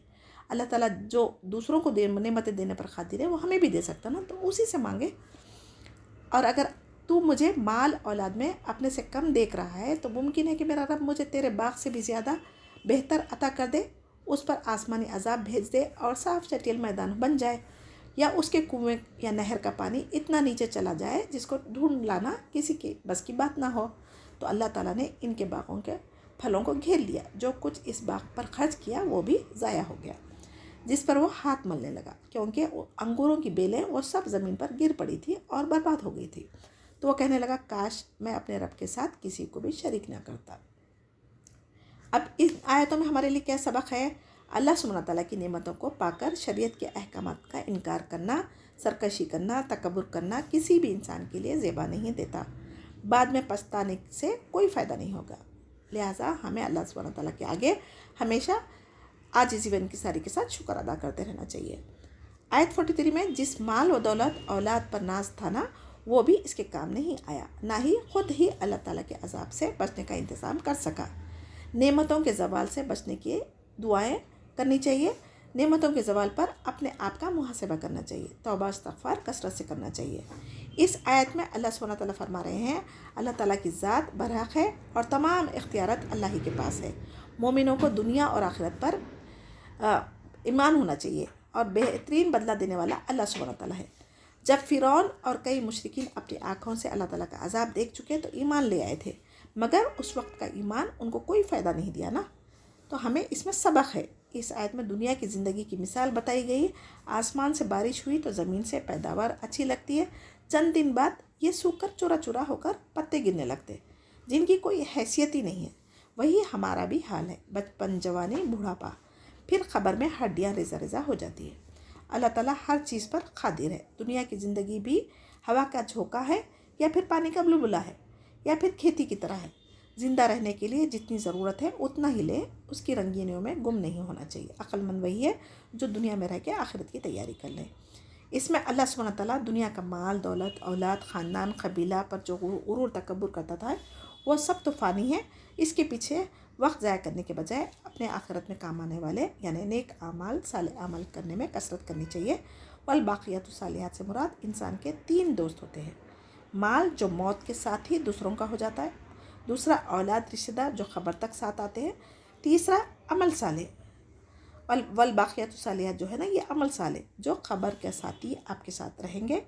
اللہ تعالیٰ جو دوسروں کو نعمتیں دینے پر قادر ہے، وہ ہمیں بھی دے سکتا نا، تو اسی سے مانگے۔ اور اگر تو مجھے مال اولاد میں اپنے سے کم دیکھ رہا ہے تو ممکن ہے کہ میرا رب مجھے تیرے باغ سے بھی زیادہ بہتر عطا کر دے، اس پر آسمانی عذاب بھیج دے اور صاف چٹیل میدان بن جائے، یا اس کے کنویں یا نہر کا پانی اتنا نیچے چلا جائے جس کو ڈھونڈ لانا کسی کی بس کی بات نہ ہو۔ تو اللہ تعالیٰ نے ان کے باغوں کے پھلوں کو گھیر لیا، جو کچھ اس باغ پر خرچ کیا وہ بھی ضائع ہو گیا، جس پر وہ ہاتھ ملنے لگا، کیونکہ انگوروں کی بیلیں وہ سب زمین پر گر پڑی تھی اور برباد ہو گئی تھی۔ تو وہ کہنے لگا کاش میں اپنے رب کے ساتھ کسی کو بھی شریک نہ کرتا۔ اب اس آیتوں میں ہمارے لیے کیا سبق ہے؟ اللہ سبحانہ تعالیٰ کی نعمتوں کو پا کر شریعت کے احکامات کا انکار کرنا، سرکشی کرنا، تکبر کرنا کسی بھی انسان کے لیے زیبا نہیں دیتا، بعد میں پچھتانے سے کوئی فائدہ نہیں ہوگا۔ لہٰذا ہمیں اللہ سبحانہ تعالیٰ کے آگے ہمیشہ عاجزی و انکساری کے ساتھ شکر ادا کرتے رہنا چاہیے۔ آیت 43 میں جس مال و دولت اولاد پر ناز تھا نا، وہ بھی اس کے کام نہیں آیا، نہ ہی خود ہی اللہ تعالیٰ کے عذاب سے بچنے کا انتظام کر سکا۔ نعمتوں کے زوال سے بچنے کی دعائیں کرنی چاہیے، نعمتوں کے زوال پر اپنے آپ کا محاسبہ کرنا چاہیے، توبہ استغفار کثرت سے کرنا چاہیے۔ اس آیت میں اللہ سبحانہ تعالیٰ فرما رہے ہیں اللہ تعالیٰ کی ذات برحق ہے اور تمام اختیارات اللہ ہی کے پاس ہے۔ مومنوں کو دنیا اور آخرت پر ایمان ہونا چاہیے، اور بہترین بدلہ دینے والا اللہ سبحانہ تعالیٰ ہے۔ جب فرعون اور کئی مشرکین اپنی آنکھوں سے اللہ تعالیٰ کا عذاب دیکھ چکے تو ایمان لے آئے تھے، مگر اس وقت کا ایمان ان کو کوئی فائدہ نہیں دیا نا۔ تو ہمیں اس میں سبق ہے۔ اس آیت میں دنیا کی زندگی کی مثال بتائی گئی۔ آسمان سے بارش ہوئی تو زمین سے پیداوار اچھی لگتی ہے، چند دن بعد یہ سوکھ کر چورا چورا ہو کر پتے گرنے لگتے، جن کی کوئی حیثیت ہی نہیں ہے۔ وہی ہمارا بھی حال ہے، بچپن، جوانی، بوڑھاپا، پھر قبر میں ہڈیاں ریزہ ریزہ ہو جاتی ہیں۔ اللہ تعالیٰ ہر چیز پر قادر ہے۔ دنیا کی زندگی بھی ہوا کا جھونکا ہے، یا پھر پانی کا بلبلہ ہے، یا پھر کھیتی کی طرح ہے۔ زندہ رہنے کے لیے جتنی ضرورت ہے اتنا ہی لے، اس کی رنگینیوں میں گم نہیں ہونا چاہیے۔ عقل مند وہی ہے جو دنیا میں رہ کے آخرت کی تیاری کر لے۔ اس میں اللہ سبحانہ تعالیٰ دنیا کا مال، دولت، اولاد، خاندان، قبیلہ پر جو غرور تکبر کرتا تھا وہ سب تو فانی ہے، اس کے پیچھے وقت ضائع کرنے کے بجائے اپنے آخرت میں کام آنے والے یعنی نیک اعمال صالح عمل کرنے میں کثرت کرنی چاہیے۔ والباقیات الصالحات سے مراد انسان کے 3 دوست ہوتے ہیں: مال جو موت کے ساتھ ہی دوسروں کا ہو جاتا ہے، دوسرا اولاد رشتہ دار جو خبر تک ساتھ آتے ہیں، تیسرا عمل صالح۔ والباقیات الصالحات جو ہے نا یہ عمل صالح جو خبر کے ساتھی آپ کے ساتھ رہیں گے۔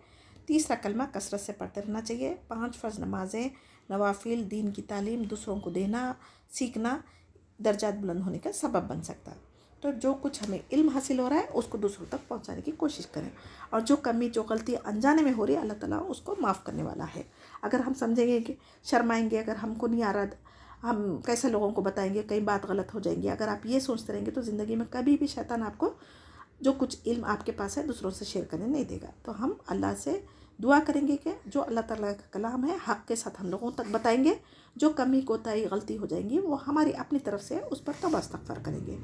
تیسرا کلمہ کثرت سے پڑھتے رہنا چاہیے۔ 5 فرض نمازیں، نوافل، دین کی تعلیم دوسروں کو دینا سیکھنا درجات بلند ہونے کا سبب بن سکتا ہے۔ تو جو کچھ ہمیں علم حاصل ہو رہا ہے اس کو دوسروں تک پہنچانے کی کوشش کریں، اور جو کمی جو غلطی انجانے میں ہو رہی ہے اللہ تعالیٰ اس کو معاف کرنے والا ہے۔ اگر ہم سمجھیں گے کہ شرمائیں گے، اگر ہم کو نہیں آ رہا ہم کیسے لوگوں کو بتائیں گے، کئی بات غلط ہو جائیں گی، اگر آپ یہ سوچتے رہیں گے تو زندگی میں کبھی بھی شیطان آپ کو جو کچھ علم آپ کے پاس ہے دوسروں سے شیئر کرنے نہیں دے گا۔ تو ہم اللہ سے دعا کریں گے کہ جو اللہ تعالیٰ کا کلام ہے حق کے ساتھ ہم لوگوں تک بتائیں گے، جو کمی کوتاہی غلطی ہو جائیں گی وہ ہماری اپنی طرف سے اس پر توبہ استغفار کریں گے۔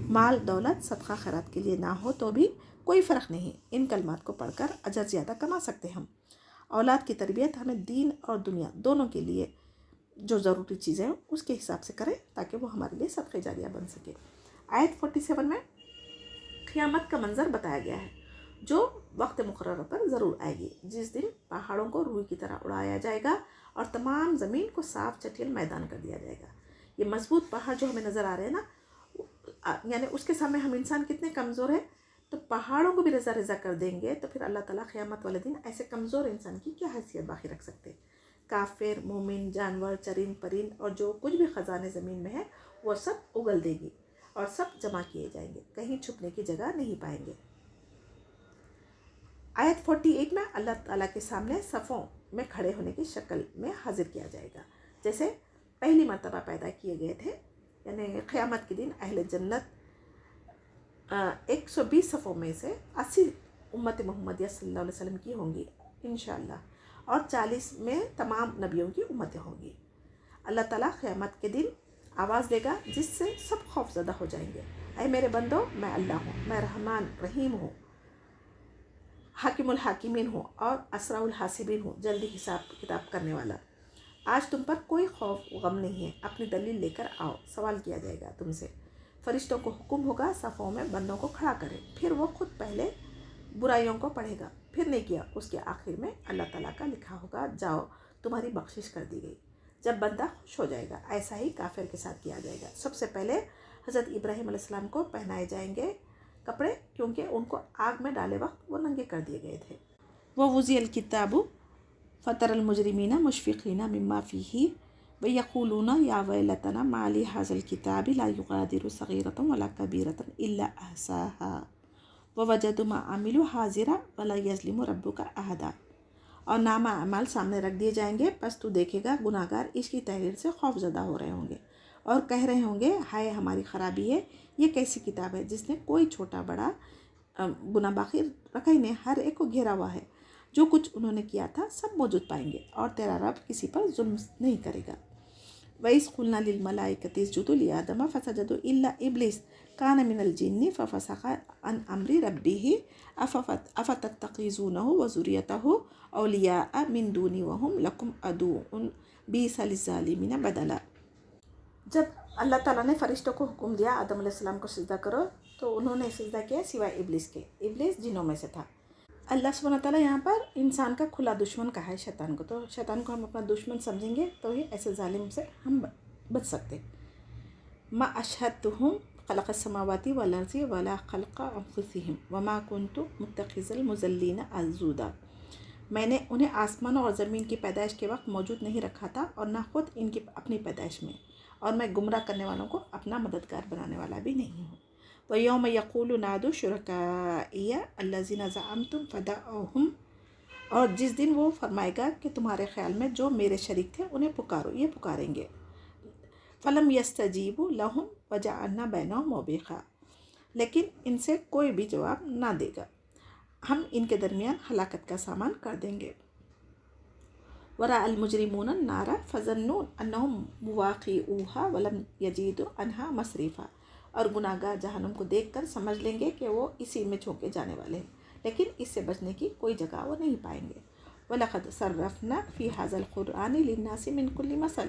مال دولت صدقہ خیرات کے لیے نہ ہو تو بھی کوئی فرق نہیں، ان کلمات کو پڑھ کر اجر زیادہ کما سکتے ہم۔ اولاد کی تربیت ہمیں دین اور دنیا دونوں کے لیے جو ضروری چیزیں ہیں اس کے حساب سے کریں تاکہ وہ ہمارے لیے صدقہ جاریہ بن سکے۔ آیت 47 میں قیامت کا منظر بتایا گیا ہے جو وقت مقررہ پر ضرور آئے گی، جس دن پہاڑوں کو روئی کی طرح اڑایا جائے گا اور تمام زمین کو صاف چٹیل میدان کر دیا جائے گا۔ یہ مضبوط پہاڑ جو ہمیں نظر آ رہے ہیں نا، یعنی اس کے سامنے ہم انسان کتنے کمزور ہیں، تو پہاڑوں کو بھی رضا رضا کر دیں گے تو پھر اللہ تعالیٰ قیامت والے دن ایسے کمزور انسان کی کیا حیثیت باقی رکھ سکتے۔ کافر، مومن، جانور، چرند پرند اور جو کچھ بھی خزانے زمین میں ہے وہ سب اگل دے گی اور سب جمع کیے جائیں گے، کہیں چھپنے کی جگہ نہیں پائیں گے۔ آیت 48 میں اللہ تعالیٰ کے سامنے صفوں میں کھڑے ہونے کی شکل میں حاضر کیا جائے گا، جیسے پہلی مرتبہ پیدا کیے گئے تھے، یعنی قیامت کے دن اہل جنت 120 صفوں میں سے 80 امت محمدیہ صلی اللہ علیہ وسلم کی ہوں گی انشاءاللہ، اور 40 میں تمام نبیوں کی امتیں ہوں گی۔ اللہ تعالیٰ قیامت کے دن آواز دے گا جس سے سب خوف زدہ ہو جائیں گے: اے میرے بندو، میں اللہ ہوں، میں رحمان رحیم ہوں، حاکم الحاکمین ہوں اور اسرع الحاسبین ہوں، جلدی حساب کتاب کرنے والا۔ آج تم پر کوئی خوف غم نہیں ہے، اپنی دلیل لے کر آؤ، سوال کیا جائے گا تم سے۔ فرشتوں کو حکم ہوگا صفوں میں بندوں کو کھڑا کرے، پھر وہ خود پہلے برائیوں کو پڑھے گا، پھر نیکیاں، اس کے آخر میں اللہ تعالیٰ کا لکھا ہوگا: جاؤ تمہاری بخشش کر دی گئی۔ جب بندہ خوش ہو جائے گا، ایسا ہی کافر کے ساتھ کیا جائے گا۔ سب سے پہلے حضرت ابراہیم علیہ السلام کو پہنائے جائیں گے کپڑے، کیونکہ ان کو آگ میں ڈالے وقت وہ ننگے کر دیے گئے تھے۔ ووضع الکتاب فتر المجرمین مشفقین مما فیہ ویقولون یا ویلتنا ما لہذا الکتاب لا یغادر صغیرۃ ولا کبیرۃ الا احصاها ووجدوا ما عملوا حاضرا ولا یظلم ربک احدا۔ اور نامہ اعمال سامنے رکھ دیے جائیں گے، پس تو دیکھے گا گناہگار اس کی تحریر سے خوف زدہ ہو رہے ہوں گے اور کہہ رہے ہوں گے: ہائے ہماری خرابی ہے، یہ کیسی کتاب ہے جس نے کوئی چھوٹا بڑا گناہ باقی رکھا ہی نہیں، ہر ایک کو گھیرا ہوا ہے۔ جو کچھ انہوں نے کیا تھا سب موجود پائیں گے، اور تیرا رب کسی پر ظلم نہیں کرے گا۔ وَإِذْ قُلْنَا لِلْمَلَائِكَةِ اسْجُدُوا لِآدَمَ فَسَجَدُوا إِلَّا إِبْلِيسَ كَانَ مِنَ الْجِنِّ فَفَسَقَ عَنْ أَمْرِ رَبِّهِ أَفَتَتَّخِذُونَهُ وَذُرِّيَّتَهُ أَوْلِيَاءَ مِن دُونِي وَهُمْ لَكُمْ عَدُوٌّ بِئْسَ لِلظَّالِمِينَ بَدَلًا۔ جب اللہ تعالیٰ نے فرشتوں کو حکم دیا آدم علیہ السلام کو سجدہ کرو تو انہوں نے سجدہ کیا سوائے ابلیس کے۔ ابلیس جنوں میں سے تھا۔ اللہ سبحانہ تعالیٰ یہاں پر انسان کا کھلا دشمن کہا ہے شیطان کو، تو شیطان کو ہم اپنا دشمن سمجھیں گے تو ہی ایسے ظالم سے ہم بچ سکتے۔ ما اشہدتہم خلق السماوات والارض ولا خلق انفسہم وما کنت متخذ المضلین عضدا۔ میں نے انہیں آسمانوں اور زمین کی پیدائش کے وقت موجود نہیں رکھا تھا اور نہ خود ان کی اپنی پیدائش میں، اور میں گمراہ کرنے والوں کو اپنا مددگار بنانے والا بھی نہیں ہوں۔ وَيَوْمَ يَقُولُ نَادُوا شُرَكَائِيَ الَّذِينَ زَعَمْتُمْ فَدَعُوهُمْ، اور جس دن وہ فرمائے گا کہ تمہارے خیال میں جو میرے شریک تھے انہیں پکارو، یہ پکاریں گے۔ فَلَمْ يَسْتَجِيبُوا لَهُمْ وَجَعَلْنَا بَيْنَهُمْ مَوْبِقًا، لیکن ان سے کوئی بھی جواب نہ دے گا، ہم ان کے درمیان ہلاکت کا سامان کر دیں گے۔ وَرَأَى الْمُجْرِمُونَ النَّارَ فَظَنُّوا أَنَّهُمْ مُوَاقِعُوهَا وَلَمْ يَجِدُوا عَنْهَا مَصْرِفًا، اور گناہ گار جہنم کو دیکھ کر سمجھ لیں گے کہ وہ اسی میں جھونکے جانے والے ہیں، لیکن اس سے بچنے کی کوئی جگہ وہ نہیں پائیں گے۔ وَلَقَدْ صَرَّفْنَا فِي هَذَا الْقُرْآنِ لِلنَّاسِ مِنْ كُلِّ مَثَلٍ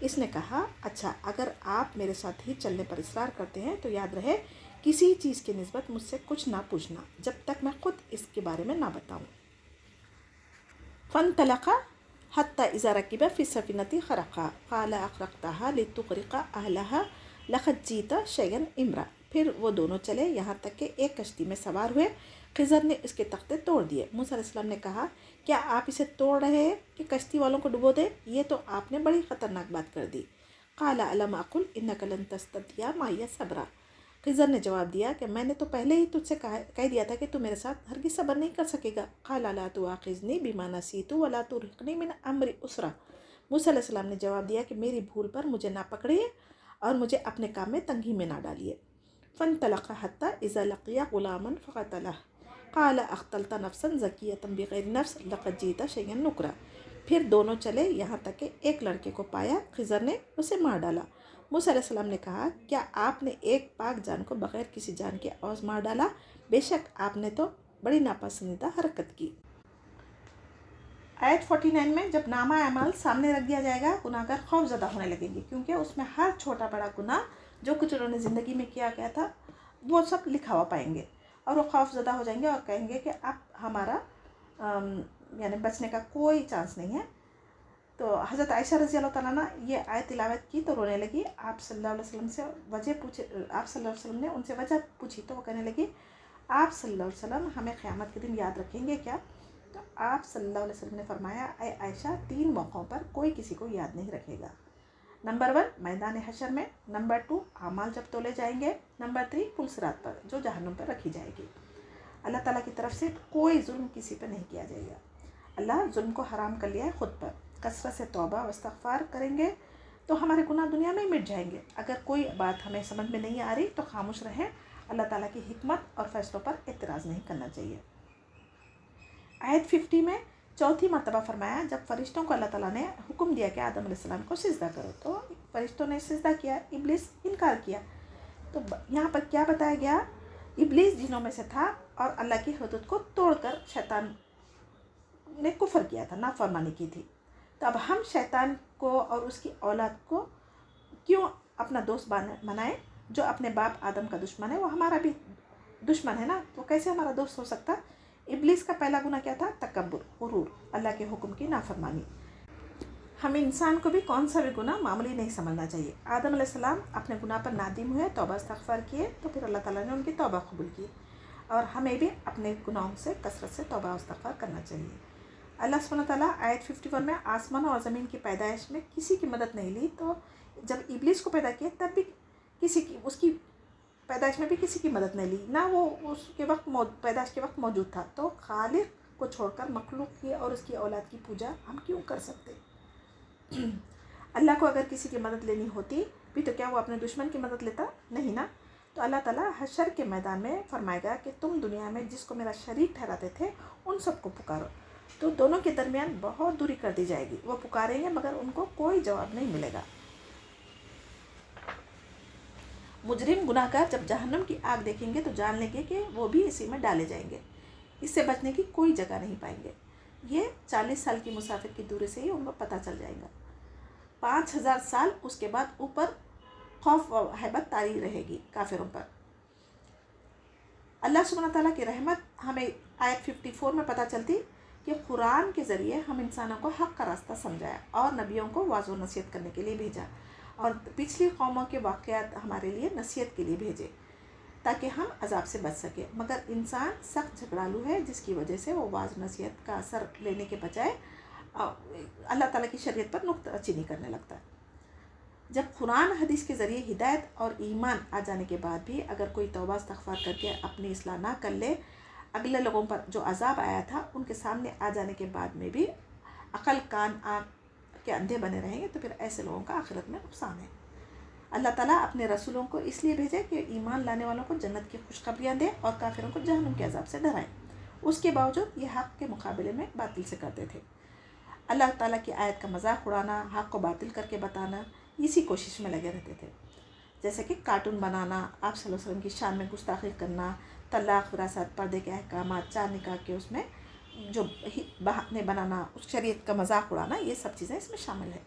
اس نے کہا اچھا اگر آپ میرے ساتھ ہی چلنے پر اصرار کرتے ہیں تو یاد رہے کسی چیز کی نسبت مجھ سے کچھ نہ پوچھنا جب تک میں خود اس کے بارے میں نہ بتاؤں۔ فانطلقا حتى إذا ركب في السفينة خرقها قال أخرقتها لتغرق أهلها لقد جئت شيئا إمرا۔ پھر وہ دونوں چلے یہاں تک کہ ایک کشتی میں سوار ہوئے۔ خضر نے اس کے تختے توڑ دیے۔ موسیٰ علیہ السلام نے کہا کیا آپ اسے توڑ رہے ہیں کہ کشتی والوں کو ڈبو دے؟ یہ تو آپ نے بڑی خطرناک بات کر دی۔ قال ألم أقل إنك لن تستطيع معي صبرا۔ خضر نے جواب دیا کہ میں نے تو پہلے ہی تجھ سے کہہ دیا تھا کہ تو میرے ساتھ ہرگز صبر نہیں کر سکے گا۔ قال لا تؤاخذني بما نسيت ولا ترهقني من أمري عسرا۔ موسیٰ علیہ السلام نے جواب دیا کہ میری بھول پر مجھے نہ پکڑیے اور مجھے اپنے کام میں تنگی میں نہ ڈالیے۔ فانطلقا حتى إذا لقيا غلاما فقتله قال أقتلت نفسا زكية بغير نفس لقد جئت شيئا نكرا۔ پھر دونوں چلے یہاں تک کہ ایک لڑکے کو پایا، خضر نے اسے مار ڈالا۔ موسیٰ علیہ السلام نے کہا کیا آپ نے ایک پاک جان کو بغیر کسی جان کے عوض مار ڈالا؟ بے شک آپ نے تو بڑی ناپسندیدہ حرکت کی۔ آیت 49 میں جب نامہ اعمال سامنے رکھ دیا جائے گا گناہ گار خوف زدہ ہونے لگیں گے، کیونکہ اس میں ہر چھوٹا بڑا گناہ جو کچھ انہوں نے زندگی میں کیا گیا تھا وہ سب لکھا ہوا پائیں گے، اور وہ خوف زدہ ہو جائیں گے اور کہیں گے کہ اب ہمارا یعنی بچنے کا کوئی چانس نہیں ہے۔ تو حضرت عائشہ رضی اللہ تعالیٰ عنہ یہ آیت تلاوت کی تو رونے لگی۔ آپ صلی اللہ علیہ وسلم سے وجہ پوچھے، آپ صلی اللہ علیہ وسلم نے ان سے وجہ پوچھی تو وہ کہنے لگی آپ صلی اللہ علیہ وسلم ہمیں قیامت کے دن یاد رکھیں گے کیا؟ تو آپ صلی اللہ علیہ وسلم نے فرمایا اے عائشہ 3 موقعوں پر کوئی کسی کو یاد نہیں رکھے گا۔ نمبر 1 میدان حشر میں، نمبر 2 اعمال جب تولے جائیں گے، نمبر 3 پل صراط پر جو جہنم پر رکھی جائے گی۔ اللہ تعالیٰ کی طرف سے کوئی ظلم کسی پہ نہیں کیا جائے گا۔ اللہ ظلم کو حرام کر لیا ہے خود پر۔ کثرت سے توبہ و استغفار کریں گے تو ہمارے گناہ دنیا میں مٹ جائیں گے۔ اگر کوئی بات ہمیں سمجھ میں نہیں آ رہی تو خاموش رہیں، اللہ تعالیٰ کی حکمت اور فیصلوں پر اعتراض نہیں کرنا چاہیے۔ آیت 50 میں چوتھی مرتبہ فرمایا جب فرشتوں کو اللہ تعالیٰ نے حکم دیا کہ آدم علیہ السلام کو سجدہ کرو تو فرشتوں نے سجدہ کیا، ابلیس انکار کیا۔ تو یہاں پر کیا بتایا گیا؟ ابلیس جنوں میں سے تھا اور اللہ کی حدود کو توڑ کر شیطان نے کفر کیا تھا، نافرمانی کی تھی۔ تو اب ہم شیطان کو اور اس کی اولاد کو کیوں اپنا دوست بنائیں؟ جو اپنے باپ آدم کا دشمن ہے وہ ہمارا بھی دشمن ہے نا، تو کیسے ہمارا دوست ہو سکتا؟ ابلیس کا پہلا گناہ کیا تھا؟ تکبر، غرور، اللہ کے حکم کی نافرمانی۔ ہمیں انسان کو بھی کون سا بھی گناہ معمولی نہیں سمجھنا چاہیے۔ آدم علیہ السلام اپنے گناہ پر نادم ہوئے، توبہ استغفار کیے تو پھر اللہ تعالیٰ نے ان کی توبہ قبول کی، اور ہمیں بھی اپنے گناہوں سے کثرت سے توبہ استغفار کرنا چاہیے۔ اللہ سبحانہ تعالیٰ آیت 51 میں آسمان اور زمین کی پیدائش میں کسی کی مدد نہیں لی، تو جب ابلیس کو پیدا کیا تب بھی اس کی پیدائش میں بھی کسی کی مدد نہیں لی، نہ وہ اس کے وقت پیدائش کے وقت موجود تھا۔ تو خالق کو چھوڑ کر مخلوق کی اور اس کی اولاد کی پوجا ہم کیوں کر سکتے؟ اللہ کو اگر کسی کی مدد لینی ہوتی بھی تو کیا وہ اپنے دشمن کی مدد لیتا؟ نہیں نا۔ تو اللہ تعالیٰ حشر کے میدان میں فرمائے گا کہ تم دنیا میں جس کو میرا شریک ٹھہراتے تھے ان سب کو پکارو، تو دونوں کے درمیان بہت دوری کر دی جائے گی۔ وہ پکاریں گے مگر ان کو کوئی جواب نہیں ملے گا۔ مجرم گناہ گار جب جہنم کی آگ دیکھیں گے تو جان لیں گے کہ وہ بھی اسی میں ڈالے جائیں گے، اس سے بچنے کی کوئی جگہ نہیں پائیں گے۔ یہ 40 سال کی مسافر کی دوری سے ہی ان کو پتہ چل جائے گا۔ 5000 سال اس کے بعد اوپر خوف و ہیبت طاری رہے گی کافروں پر۔ اللہ سبحانہ تعالیٰ کی رحمت ہمیں آیت 54 میں پتہ چلتی کہ قرآن کے ذریعے ہم انسانوں کو حق کا راستہ سمجھایا اور نبیوں کو واضح و نصیحت کرنے کے لیے بھیجا، اور پچھلی قوموں کے واقعات ہمارے لیے نصیحت کے لیے بھیجے تاکہ ہم عذاب سے بچ سکیں۔ مگر انسان سخت جھگڑالو ہے، جس کی وجہ سے وہ واضح نصیحت کا اثر لینے کے بجائے اللہ تعالیٰ کی شریعت پر نکتہ چینی کرنے لگتا ہے۔ جب قرآن حدیث کے ذریعے ہدایت اور ایمان آ جانے کے بعد بھی اگر کوئی توبہ استغفار کر کے اپنی اصلاح نہ کر لے، اگلے لوگوں پر جو عذاب آیا تھا ان کے سامنے آ جانے کے بعد میں بھی عقل کان آنکھ کے اندھے بنے رہیں گے، تو پھر ایسے لوگوں کا آخرت میں نقصان ہے۔ اللہ تعالیٰ اپنے رسولوں کو اس لیے بھیجے کہ ایمان لانے والوں کو جنت کی خوشخبریاں دیں اور کافروں کو جہنم کے عذاب سے ڈرائیں۔ اس کے باوجود یہ حق کے مقابلے میں باطل سے کرتے تھے۔ اللہ تعالیٰ کی آیت کا مذاق اڑانا، حق کو باطل کر کے بتانا، اسی کوشش میں لگے رہتے تھے، جیسے کہ کارٹون بنانا، آپ صلی اللہ علیہ وسلم کی شان میں گستاخی کرنا، طلاق، وراثت، پردے کے احکامات، 4 نکاح کے اس میں جو بہانے بنانا، اس شریعت کا مذاق اڑانا، یہ سب چیزیں اس میں شامل ہیں۔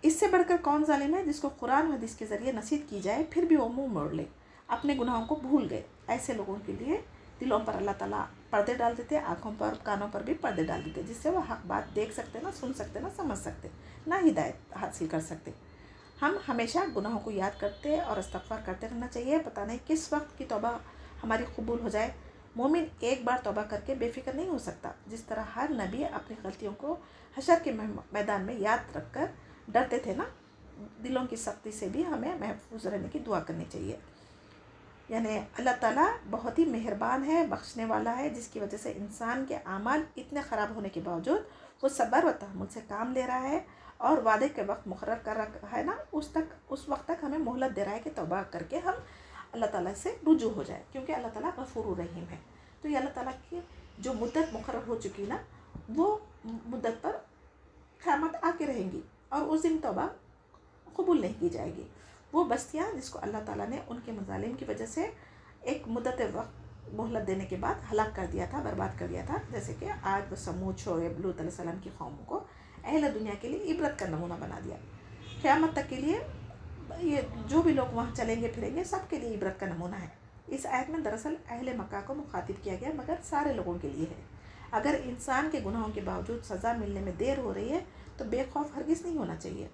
اس سے بڑھ کر کون ظالم ہے جس کو قرآن و حدیث کے ذریعے نصیحت کی جائے پھر بھی وہ منہ موڑ لے، اپنے گناہوں کو بھول گئے۔ ایسے لوگوں کے لیے دلوں پر اللہ تعالیٰ پردے ڈال دیتے، آنکھوں پر کانوں پر بھی پردے ڈال دیتے، جس سے وہ حق بات دیکھ سکتے، نہ سن سکتے، نہ سمجھ سکتے، نہ ہدایت حاصل کر سکتے۔ ہم ہمیشہ گناہوں کو یاد کرتے اور استغفار کرتے رہنا چاہیے، پتہ نہیں کس وقت کی توبہ ہماری قبول ہو جائے۔ مومن ایک بار توبہ کر کے بے فکر نہیں ہو سکتا، جس طرح ہر نبی اپنی غلطیوں کو حشر کے میدان میں یاد رکھ کر ڈرتے تھے نا، دلوں کی سختی سے بھی ہمیں محفوظ رہنے کی دعا کرنی چاہیے۔ یعنی اللہ تعالیٰ بہت ہی مہربان ہے، بخشنے والا ہے، جس کی وجہ سے انسان کے اعمال اتنے خراب ہونے کے باوجود وہ صبر و تحمل سے کام لے رہا ہے، اور وعدے کے وقت مقرر کر رکھا ہے نا، اس وقت تک ہمیں مہلت دے رہا ہے کہ توبہ کر کے ہم اللہ تعالیٰ سے رجوع ہو جائے، کیونکہ اللہ تعالیٰ غفور و رحیم ہے۔ تو یہ اللہ تعالیٰ کی جو مدت مقرر ہو چکی نا، وہ مدت پر قیامت آ کے رہیں گی، اور اس دن توبہ قبول نہیں کی جائے گی۔ وہ بستیاں جس کو اللہ تعالیٰ نے ان کے مظالم کی وجہ سے ایک مدت وقت مہلت دینے کے بعد ہلاک کر دیا تھا، برباد کر دیا تھا، جیسے کہ آج سمود، شعیب، لوط علیہ السلام کی قوموں کو اہل دنیا کے لیے عبرت کا نمونہ بنا دیا۔ قیامت تک کے لیے یہ جو بھی لوگ وہاں چلیں گے پھریں گے، سب کے لیے عبرت کا نمونہ ہے۔ اس آیت میں دراصل اہل مکہ کو مخاطب کیا گیا، مگر سارے لوگوں کے لیے ہے۔ اگر انسان کے گناہوں کے باوجود سزا ملنے میں دیر ہو رہی ہے تو بے خوف ہرگز نہیں ہونا چاہیے۔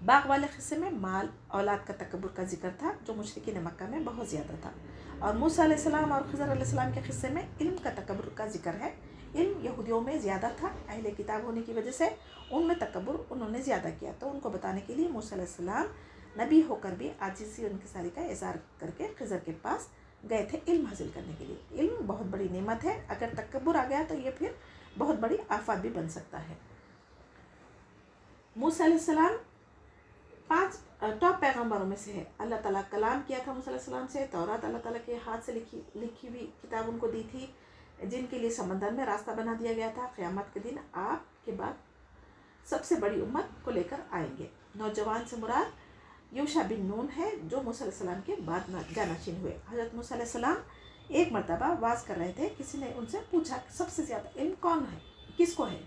باغ والے قصے میں مال، اولاد کا تکبر کا ذکر تھا، جو مشرکین مکہ میں بہت زیادہ تھا۔ اور موسیٰ علیہ السلام اور خضر علیہ السلام کے قصے میں علم کا تکبر کا ذکر ہے۔ علم یہودیوں میں زیادہ تھا، اہل کتاب ہونے کی وجہ سے ان میں تکبر انہوں نے زیادہ کیا، تو ان کو بتانے کے لیے موسیٰ علیہ السلام نبی ہو کر بھی عاجزی اور انکساری کا اظہار کر کے خضر کے پاس گئے تھے علم حاصل کرنے کے لیے۔ علم بہت بڑی نعمت ہے، اگر تکبر آ گیا تو یہ پھر بہت بڑی آفات بھی بن سکتا ہے۔ موسیٰ علیہ السلام 5 ٹاپ پیغمبروں میں سے ہے۔ اللہ تعالیٰ کلام کیا تھا موسیٰ علیہ السلام سے، تورات اللہ تعالیٰ کے ہاتھ سے لکھی ہوئی کتاب ان کو دی تھی، جن کے لیے سمندر میں راستہ بنا دیا گیا تھا۔ قیامت کے دن آپ کے بعد سب سے بڑی امت کو لے کر آئیں گے۔ نوجوان سے مراد یوشع بن نون ہے، جو موسیٰ علیہ السلام کے بعد جانشین ہوئے۔ حضرت موسیٰ علیہ السلام ایک مرتبہ واز کر رہے تھے، کسی نے ان سے پوچھا کہ سب سے زیادہ علم کون ہے، کس کو ہے؟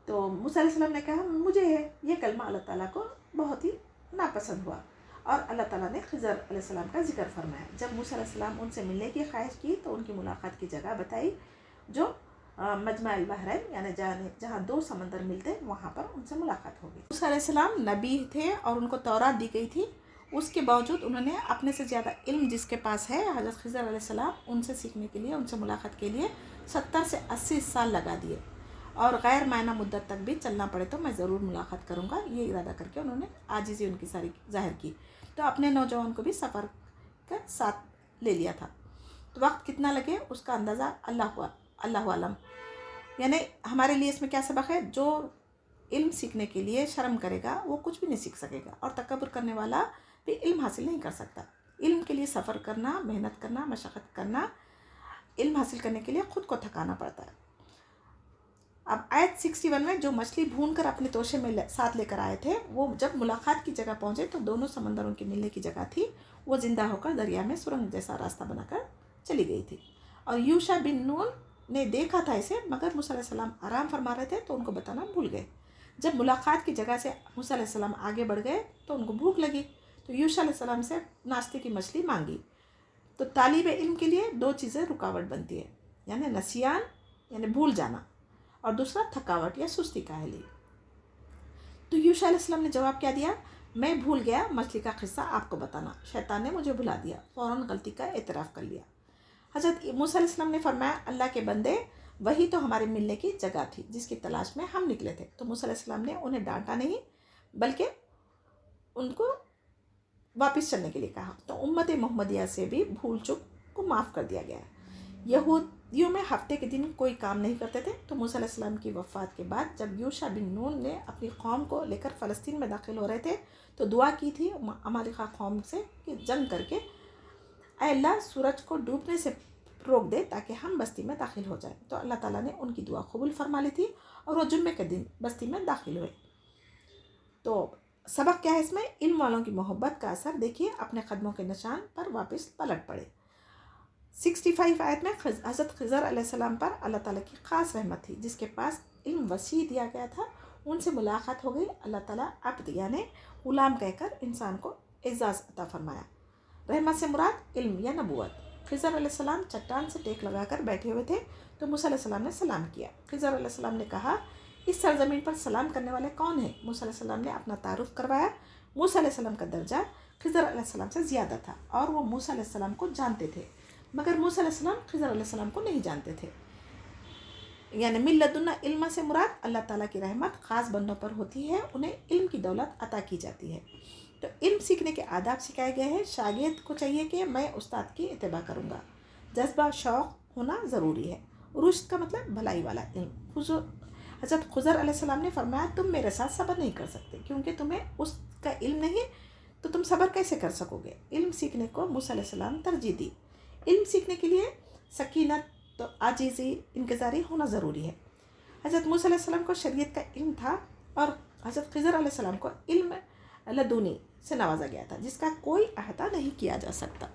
تو موسیٰ علیہ السلام نے کہا مجھے ہے۔ یہ کلمہ اللہ تعالیٰ کو بہت ہی ناپسند ہوا، اور اللہ تعالیٰ نے خضر علیہ السلام کا ذکر فرمایا۔ جب موسیٰ علیہ السلام ان سے ملنے کی خواہش کی تو ان کی ملاقات کی جگہ بتائی، جو مجمع البحرین یعنی جہاں 2 سمندر ملتے، وہاں پر ان سے ملاقات ہوگی۔ موسیٰ علیہ السلام نبی تھے اور ان کو تورات دی گئی تھی، اس کے باوجود انہوں نے اپنے سے زیادہ علم جس کے پاس ہے حضرت خضر علیہ السلام، ان سے سیکھنے کے لیے، ان سے ملاقات کے لیے 70 سے 80 سال لگا دیے، اور غیر معینہ مدت تک بھی چلنا پڑے تو میں ضرور ملاقات کروں گا، یہ ارادہ کر کے انہوں نے عاجزی ان کی ساری ظاہر کی، تو اپنے نوجوان کو بھی سفر کا ساتھ لے لیا تھا۔ تو وقت کتنا لگے اس کا اندازہ اللہ عالم۔ یعنی ہمارے لیے اس میں کیا سبق ہے؟ جو علم سیکھنے کے لیے شرم کرے گا وہ کچھ بھی نہیں سیکھ سکے گا، اور تکبر کرنے والا بھی علم حاصل نہیں کر سکتا۔ علم کے لیے سفر کرنا، محنت کرنا، مشقت کرنا، علم حاصل کرنے کے لیے خود کو تھکانا پڑتا ہے۔ اب آیت 61 میں جو مچھلی بھون کر اپنے توشے میں ساتھ لے کر آئے تھے، وہ جب ملاقات کی جگہ پہنچے تو دونوں سمندروں کے ملنے کی جگہ تھی، وہ زندہ ہو کر دریا میں سرنگ جیسا راستہ بنا کر چلی گئی تھی، اور یوشع بن نون نے دیکھا تھا اسے، مگر موسیٰ علیہ السلام آرام فرما رہے تھے تو ان کو بتانا بھول گئے۔ جب ملاقات کی جگہ سے موسیٰ علیہ السلام آگے بڑھ گئے تو ان کو بھوک لگی، تو یوشع علیہ السلام سے ناشتے کی مچھلی مانگی۔ تو طالب علم کے لیے 2 چیزیں رکاوٹ بنتی ہے، یعنی نسیان یعنی بھول جانا، اور دوسرا تھکاوٹ یا سستی کاہلی۔ تو یوشع علیہ السلام نے جواب کیا دیا؟ میں بھول گیا مچھلی کا قصہ آپ کو بتانا، شیطان نے مجھے بھلا دیا، فوراً غلطی کا اعتراف کر لیا۔ حضرت موسیٰ علیہ السلام نے فرمایا اللہ کے بندے، وہی تو ہمارے ملنے کی جگہ تھی جس کی تلاش میں ہم نکلے تھے۔ تو موسیٰ علیہ السلام نے انہیں ڈانٹا نہیں، بلکہ ان کو واپس چلنے کے لیے کہا۔ تو امت محمدیہ سے بھی بھول چک کو معاف کر دیا گیا ہے۔ یہودیوں میں ہفتے کے دن کوئی کام نہیں کرتے تھے، تو موسیٰ علیہ السلام کی وفات کے بعد جب یوشع بن نون نے اپنی قوم کو لے کر فلسطین میں داخل ہو رہے تھے تو دعا کی تھی عمالقہ قوم سے کہ جنگ کر کے اے اللہ سورج کو ڈوبنے سے روک دے تاکہ ہم بستی میں داخل ہو جائیں۔ تو اللہ تعالیٰ نے ان کی دعا قبول فرما لی تھی، اور وہ جمعے کے دن بستی میں داخل ہوئے۔ تو سبق کیا ہے اس میں؟ علم والوں کی محبت کا اثر دیکھیے، اپنے قدموں کے نشان پر واپس پلٹ پڑے۔ 65 آیت میں حضرت خضر علیہ السلام پر اللہ تعالیٰ کی خاص رحمت تھی، جس کے پاس علم وسیع دیا گیا تھا، ان سے ملاقات ہو گئی. اللہ تعالیٰ عبد یعنی غلام کہہ کر انسان کو اعزاز عطا فرمایا. رحمت سے مراد علم یا نبوت. خضر علیہ السلام چٹان سے ٹیک لگا کر بیٹھے ہوئے تھے تو موسیٰ علیہ السلام نے سلام کیا. خضر علیہ السلام نے کہا اس سرزمین پر سلام کرنے والے کون ہیں؟ موسیٰ علیہ السلام نے اپنا تعارف کروایا. موسیٰ علیہ السلام کا درجہ خضر علیہ السلام سے زیادہ تھا اور وہ موسیٰ علیہ السلام کو جانتے تھے مگر موسیٰ علیہ السلام خضر علیہ السلام کو نہیں جانتے تھے. یعنی من لدنا علم سے مراد اللہ تعالیٰ کی رحمت خاص بندوں پر ہوتی ہے, انہیں علم کی دولت عطا کی جاتی ہے. تو علم سیکھنے کے آداب سکھائے گئے ہیں. شاگرد کو چاہیے کہ میں استاد کی اتباع کروں گا. جذبہ شوق ہونا ضروری ہے. رشد کا مطلب بھلائی والا علم. حضرت خضر علیہ السلام نے فرمایا تم میرے ساتھ صبر نہیں کر سکتے کیونکہ تمہیں اس کا علم نہیں تو تم صبر کیسے کر سکو گے. علم سیکھنے کو موسیٰ علیہ السلام ترجیح دی. علم سیکھنے کے لیے سکینت تو عاجزی انکساری ہونا ضروری ہے. حضرت موسیٰ علیہ السلام کو شریعت کا علم تھا اور حضرت خضر علیہ السلام کو علم لدنی سے نوازا گیا تھا جس کا کوئی احاطہ نہیں کیا جا سکتا.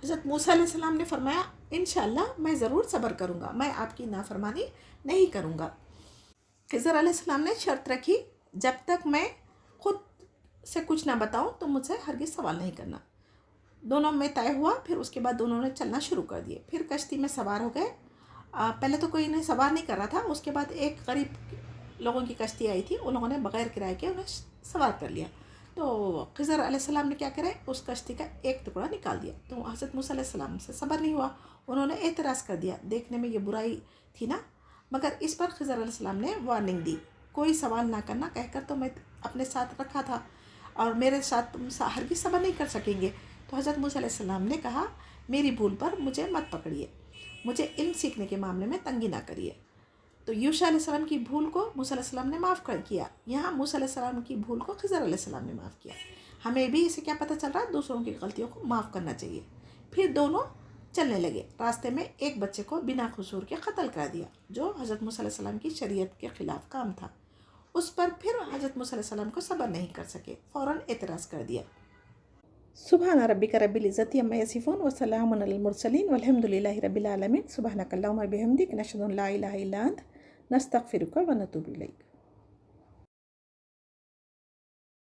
حضرت موسیٰ علیہ السلام نے فرمایا انشاءاللہ میں ضرور صبر کروں گا, میں آپ کی نافرمانی نہیں کروں گا. خضر علیہ السلام نے شرط رکھی جب تک میں خود سے کچھ نہ بتاؤں تو مجھ سے ہرگز سوال نہیں کرنا. دونوں میں طے ہوا. پھر اس کے بعد دونوں نے چلنا شروع کر دیے. پھر کشتی میں سوار ہو گئے. پہلے تو کوئی انہیں سوار نہیں کر رہا تھا. اس کے بعد ایک غریب لوگوں کی کشتی آئی تھی, ان لوگوں نے بغیر کرائے کے انہیں سوار کر لیا. تو خضر علیہ السلام نے کیا کرے اس کشتی کا ایک ٹکڑا نکال دیا. تو حضرت موسیٰ علیہ السلام سے صبر نہیں ہوا. انہوں نے اعتراض کر دیا. دیکھنے میں یہ برائی تھی نا, مگر اس پر خضر علیہ السلام نے وارننگ دی کوئی سوال نہ کرنا کہہ کر تو میں اپنے ساتھ رکھا تھا اور میرے ساتھ تم ہرگز صبر نہیں کر سکیں گے. تو حضرت موسیٰ علیہ السلام نے کہا میری بھول پر مجھے مت پکڑیے, مجھے علم سیکھنے کے معاملے میں تنگی نہ کریے. تو یوشع علیہ السلام کی بھول کو موسیٰ علیہ السلام نے معاف کر کیا. یہاں موسیٰ علیہ السلام کی بھول کو خضر علیہ السلام نے معاف کیا. ہمیں بھی اسے کیا پتہ چل رہا ہے, دوسروں کی غلطیوں کو معاف کرنا چاہیے. پھر دونوں چلنے لگے. راستے میں ایک بچے کو بنا قصور کے قتل کر دیا جو حضرت موسیٰ علیہ السلام کی شریعت کے خلاف کام تھا. اس پر پھر حضرت موسیٰ علیہ السلام کو صبر نہیں کر سکے, فوراً اعتراض کر دیا. سبحان ربک رب العزت عما یصفون وسلام علی المرسلین والحمد للہ رب العالمین. سبحانک اللہم وبحمدک نشہد ان لا الہ الا انت نستغفرک ونتوب الیک.